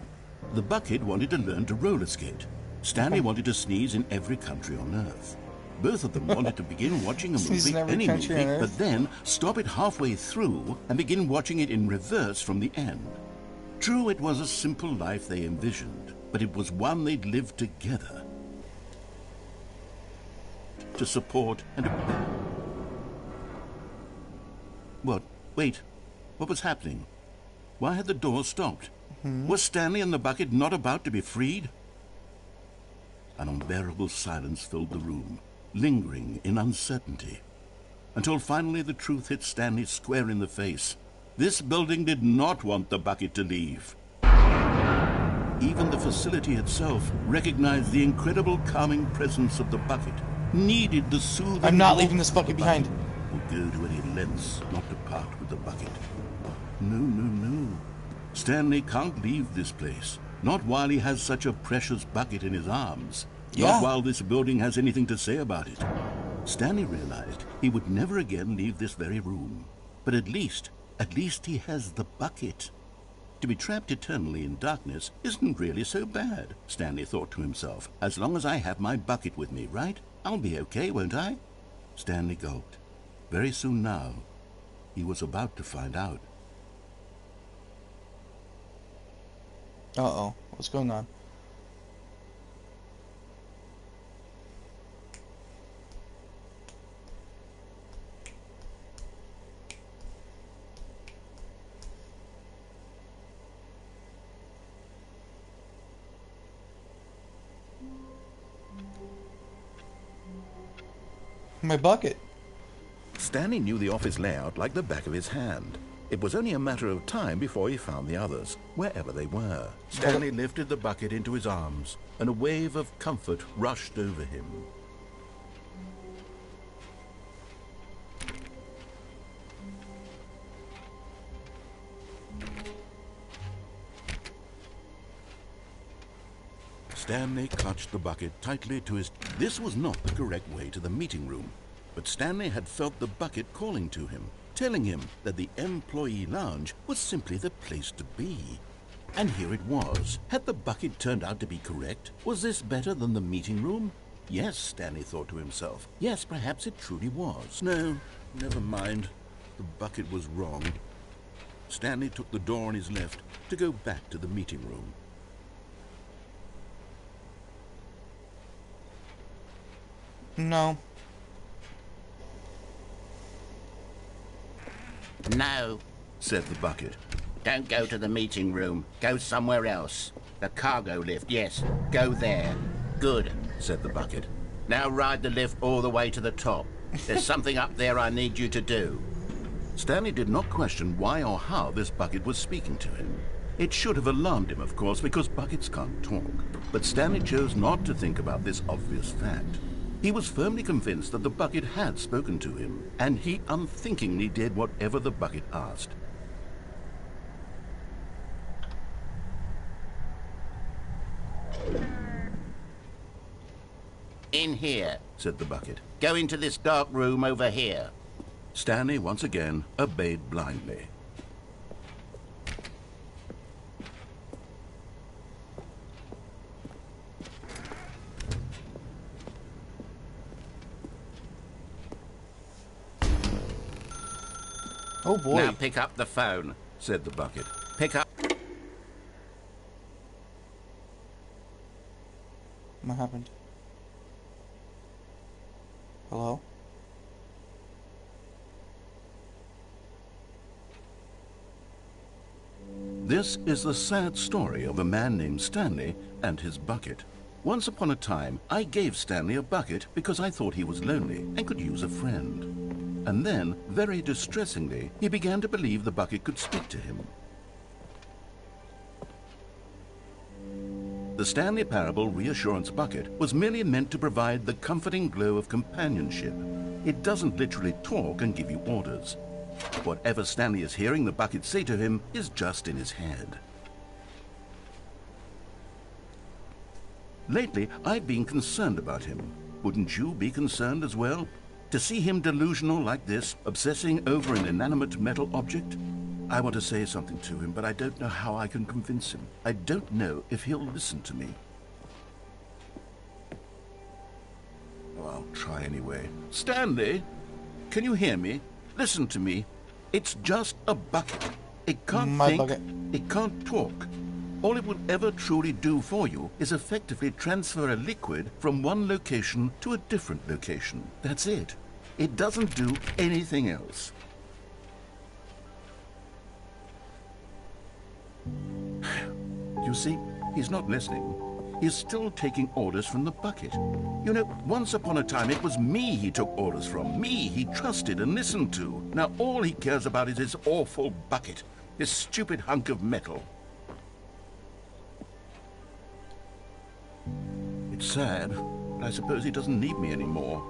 Speaker 3: The bucket wanted to learn to roller skate. Stanley wanted to sneeze in every country on Earth. Both of them wanted to begin watching a
Speaker 1: Sneeze in
Speaker 3: movie,
Speaker 1: every
Speaker 3: any
Speaker 1: country
Speaker 3: movie,
Speaker 1: on Earth?
Speaker 3: but then stop it halfway through and begin watching it in reverse from the end. True, it was a simple life they envisioned, but it was one they'd lived together. To support and... What? Wait. What was happening? Why had the door stopped? Was Stanley and the bucket not about to be freed? An unbearable silence filled the room, lingering in uncertainty, until finally the truth hit Stanley square in the face. This building did not want the bucket to leave. Even the facility itself recognized the incredible calming presence of the bucket, needed the soothing...
Speaker 1: I'm not leaving this bucket behind.
Speaker 3: Will go to any lengths not to part with the bucket. No, no, no. Stanley can't leave this place. Not while he has such a precious bucket in his arms.
Speaker 1: Yeah.
Speaker 3: Not while this building has anything to say about it. Stanley realized he would never again leave this very room. But at least he has the bucket. To be trapped eternally in darkness isn't really so bad, Stanley thought to himself. As long as I have my bucket with me, right? I'll be okay, won't I? Stanley gulped. Very soon now, he was about to find out.
Speaker 1: Uh-oh. What's going on? My bucket.
Speaker 2: Stanley knew the office layout like the back of his hand. It was only a matter of time before he found the others, wherever they were.
Speaker 3: Stanley lifted the bucket into his arms, and a wave of comfort rushed over him. Stanley clutched the bucket tightly to his... This was not the correct way to the meeting room, but Stanley had felt the bucket calling to him, telling him that the employee lounge was simply the place to be. And here it was. Had the bucket turned out to be correct? Was this better than the meeting room? Yes, Stanley thought to himself. Yes, perhaps it truly was. No, never mind. The bucket was wrong. Stanley took the door on his left to go back to the meeting room.
Speaker 1: No.
Speaker 4: No,
Speaker 3: Said the bucket.
Speaker 4: don't go to the meeting room. Go somewhere else. The cargo lift, yes. Go there. Good.
Speaker 3: Said the bucket.
Speaker 4: Now ride the lift all the way to the top. There's something up there I need you to do.
Speaker 3: Stanley did not question why or how this bucket was speaking to him. It should have alarmed him, of course, because buckets can't talk. But Stanley chose not to think about this obvious fact. He was firmly convinced that the bucket had spoken to him, and he unthinkingly did whatever the bucket asked.
Speaker 4: In here.
Speaker 3: Said the bucket.
Speaker 4: Go into this dark room over here.
Speaker 3: Stanley once again obeyed blindly.
Speaker 1: Oh boy.
Speaker 4: Now pick up the phone.
Speaker 3: Said the bucket.
Speaker 4: Pick up.
Speaker 1: What happened? Hello?
Speaker 3: This is the sad story of a man named Stanley and his bucket. Once upon a time, I gave Stanley a bucket because I thought he was lonely and could use a friend. And then, very distressingly, he began to believe the bucket could speak to him. The Stanley Parable Reassurance Bucket was merely meant to provide the comforting glow of companionship. It doesn't literally talk and give you orders. Whatever Stanley is hearing the bucket say to him is just in his head. Lately, I've been concerned about him. Wouldn't you be concerned as well? To see him delusional like this, obsessing over an inanimate metal object? I want to say something to him, but I don't know how I can convince him. I don't know if he'll listen to me. Oh, I'll try anyway. Stanley, can you hear me? Listen to me. It's just a bucket. It can't
Speaker 1: My
Speaker 3: think.
Speaker 1: bucket.
Speaker 3: It can't talk. All it will ever truly do for you is effectively transfer a liquid from one location to a different location. That's it. It doesn't do anything else. You see, he's not listening. He's still taking orders from the bucket. You know, once upon a time it was me he took orders from. Me he trusted and listened to. Now all he cares about is his awful bucket. This stupid hunk of metal. It's sad, but I suppose he doesn't need me anymore.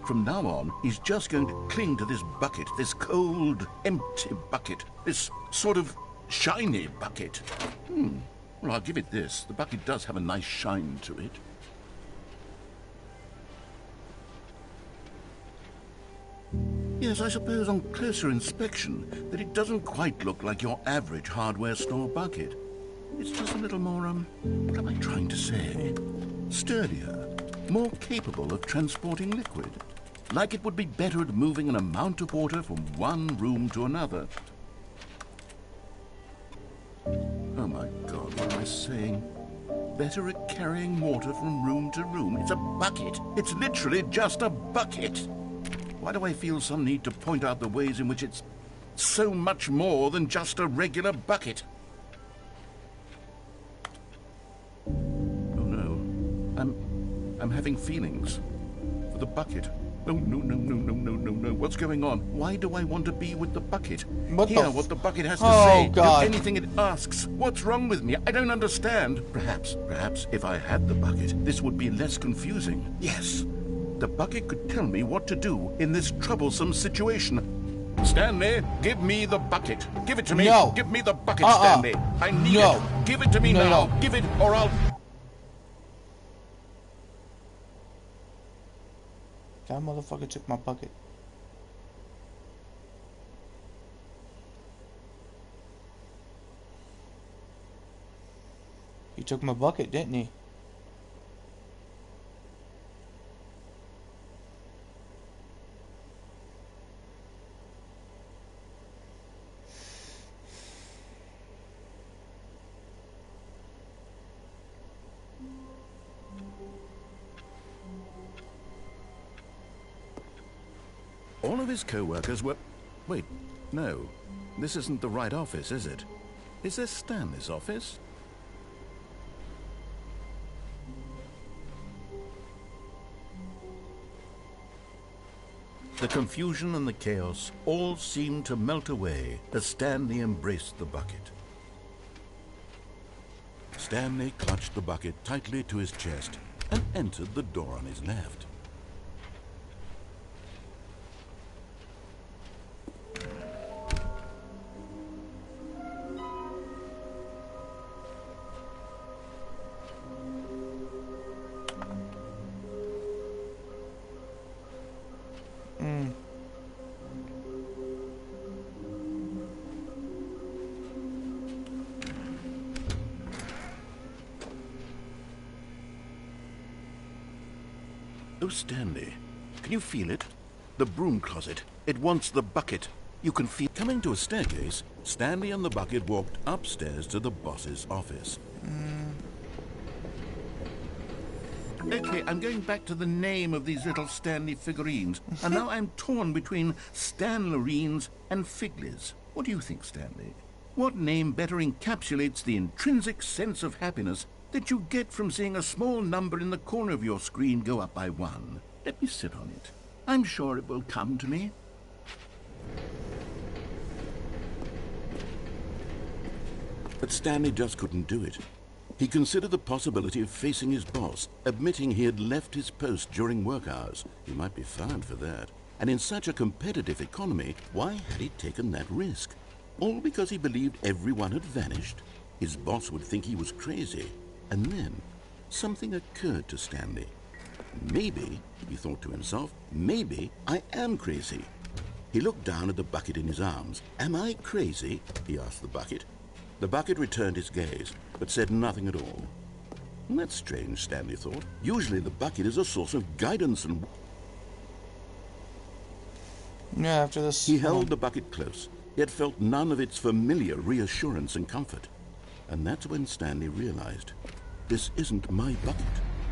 Speaker 3: From now on, he's just going to cling to this bucket, this cold, empty bucket, this sort of shiny bucket. Well, I'll give it this. The bucket does have a nice shine to it. Yes, I suppose on closer inspection that it doesn't quite look like your average hardware store bucket. It's just a little more, what am I trying to say? Sturdier, more capable of transporting liquid. Like it would be better at moving an amount of water from one room to another. Oh my God, what am I saying? Better at carrying water from room to room. It's a bucket. It's literally just a bucket. Why do I feel some need to point out the ways in which it's so much more than just a regular bucket? Oh no, I'm having feelings for the bucket. Oh, no. What's going on? Why do I want to be with the bucket? Hear what the bucket has to say.
Speaker 1: God.
Speaker 3: Do anything it asks. What's wrong with me? I don't understand. Perhaps if I had the bucket, this would be less confusing. Yes, the bucket could tell me what to do in this troublesome situation. Stanley, give me the bucket. Give it to me.
Speaker 1: No.
Speaker 3: Give me the bucket, Stanley. I need it. Give it to me now.
Speaker 1: No.
Speaker 3: Give it or I'll...
Speaker 1: That motherfucker took my bucket. He took my bucket, didn't he?
Speaker 2: All of his co-workers were... Wait, no. This isn't the right office, is it? Is this Stanley's office? The confusion and the chaos all seemed to melt away as Stanley embraced the bucket. Stanley clutched the bucket tightly to his chest and entered the door on his left.
Speaker 3: Oh, Stanley, can you feel it? The broom closet. It wants the bucket. You can feel...
Speaker 2: Coming to a staircase, Stanley and the bucket walked upstairs to the boss's office.
Speaker 3: Okay, I'm going back to the name of these little Stanley figurines. And now I'm torn between Stanlerines and Figlies. What do you think, Stanley? What name better encapsulates the intrinsic sense of happiness that you get from seeing a small number in the corner of your screen go up by 1? Let me sit on it. I'm sure it will come to me.
Speaker 2: But Stanley just couldn't do it. He considered the possibility of facing his boss, admitting he had left his post during work hours. He might be fired for that. And in such a competitive economy, why had he taken that risk? All because he believed everyone had vanished? His boss would think he was crazy. And then, something occurred to Stanley. Maybe, he thought to himself, maybe I am crazy. He looked down at the bucket in his arms. Am I crazy? He asked the bucket. The bucket returned his gaze, but said nothing at all. That's strange, Stanley thought. Usually the bucket is a source of guidance and...
Speaker 1: Yeah, after this...
Speaker 2: He held the bucket close, yet felt none of its familiar reassurance and comfort. And that's when Stanley realized, this isn't my bucket.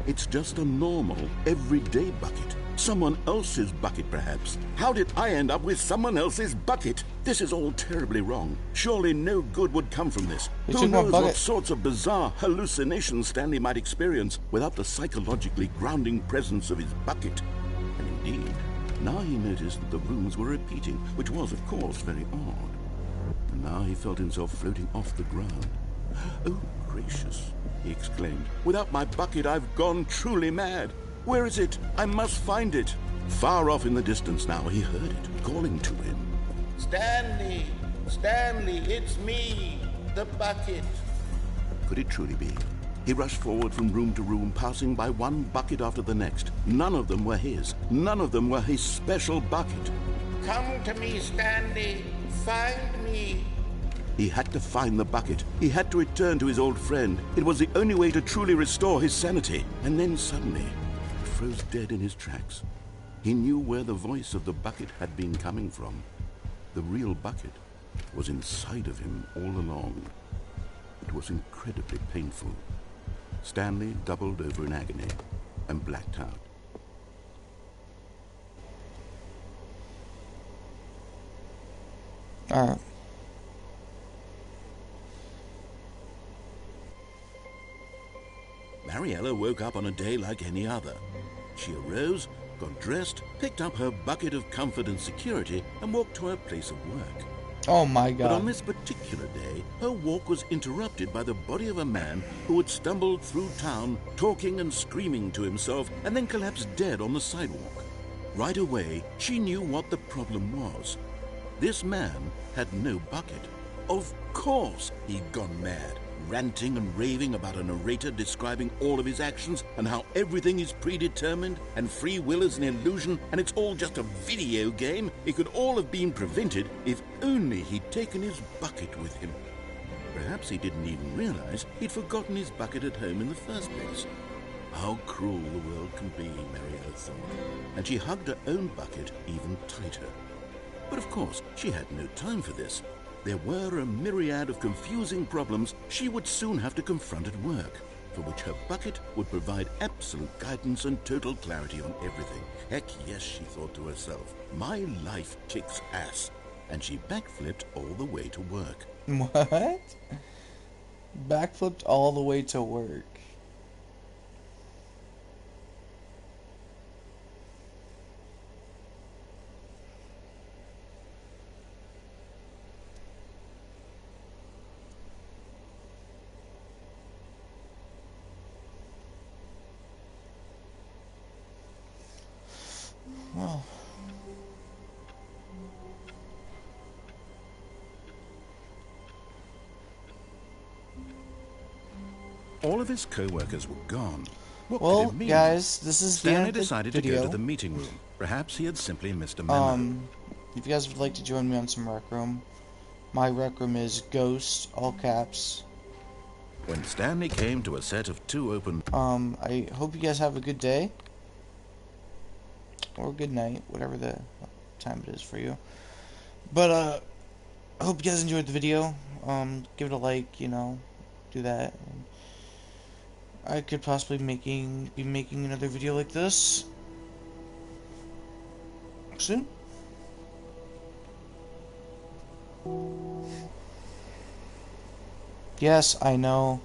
Speaker 2: It's just a normal, everyday bucket.
Speaker 3: Someone else's bucket, perhaps. How did I end up with someone else's bucket? This is all terribly wrong. Surely no good would come from this.
Speaker 1: You
Speaker 3: Who
Speaker 1: took my
Speaker 3: knows
Speaker 1: bucket.
Speaker 3: what sorts of bizarre hallucinations Stanley might experience without the psychologically grounding presence of his bucket. And indeed, now he noticed that the rooms were repeating, which was, of course, very odd. And now he felt himself floating off the ground. Oh, gracious, he exclaimed. Without my bucket, I've gone truly mad. Where is it? I must find it. Far off in the distance now, he heard it, calling to him.
Speaker 6: Stanley! Stanley, it's me! The bucket!
Speaker 3: Could it truly be? He rushed forward from room to room, passing by one bucket after the next. None of them were his. None of them were his special bucket.
Speaker 6: Come to me, Stanley! Find me!
Speaker 3: He had to find the bucket. He had to return to his old friend. It was the only way to truly restore his sanity. And then suddenly, he froze dead in his tracks. He knew where the voice of the bucket had been coming from. The real bucket was inside of him all along. It was incredibly painful. Stanley doubled over in agony and blacked out.
Speaker 1: Alright.
Speaker 3: Mariella woke up on a day like any other. She arose, got dressed, picked up her bucket of comfort and security, and walked to her place of work.
Speaker 1: Oh my
Speaker 3: But on
Speaker 1: god.
Speaker 3: this particular day, her walk was interrupted by the body of a man who had stumbled through town, talking and screaming to himself, and then collapsed dead on the sidewalk. Right away, she knew what the problem was. This man had no bucket. Of course he'd gone mad, ranting and raving about a narrator describing all of his actions and how everything is predetermined and free will is an illusion and it's all just a video game. It could all have been prevented if only he'd taken his bucket with him. Perhaps he didn't even realize he'd forgotten his bucket at home in the first place. How cruel the world can be, Mariella thought, and she hugged her own bucket even tighter. But of course, she had no time for this. There were a myriad of confusing problems she would soon have to confront at work, for which her bucket would provide absolute guidance and total clarity on everything. Heck yes, she thought to herself, my life kicks ass. And she backflipped all the way to work.
Speaker 1: What? Backflipped all the way to work. Well,
Speaker 2: All of his co-workers were gone. What
Speaker 1: well,
Speaker 2: could it mean?
Speaker 1: guys, this is the
Speaker 2: Stanley
Speaker 1: end of the
Speaker 2: decided to
Speaker 1: video.
Speaker 2: go to the meeting room. Perhaps he had simply missed a memo.
Speaker 1: If you guys would like to join me on some rec room, my rec room is Ghost, all caps.
Speaker 2: When Stanley came to a set of two open...
Speaker 1: I hope you guys have a good day. Or good night, whatever the time it is for you. But, I hope you guys enjoyed the video. Give it a like, you know, do that. I could possibly be making another video like this soon. Yes, I know.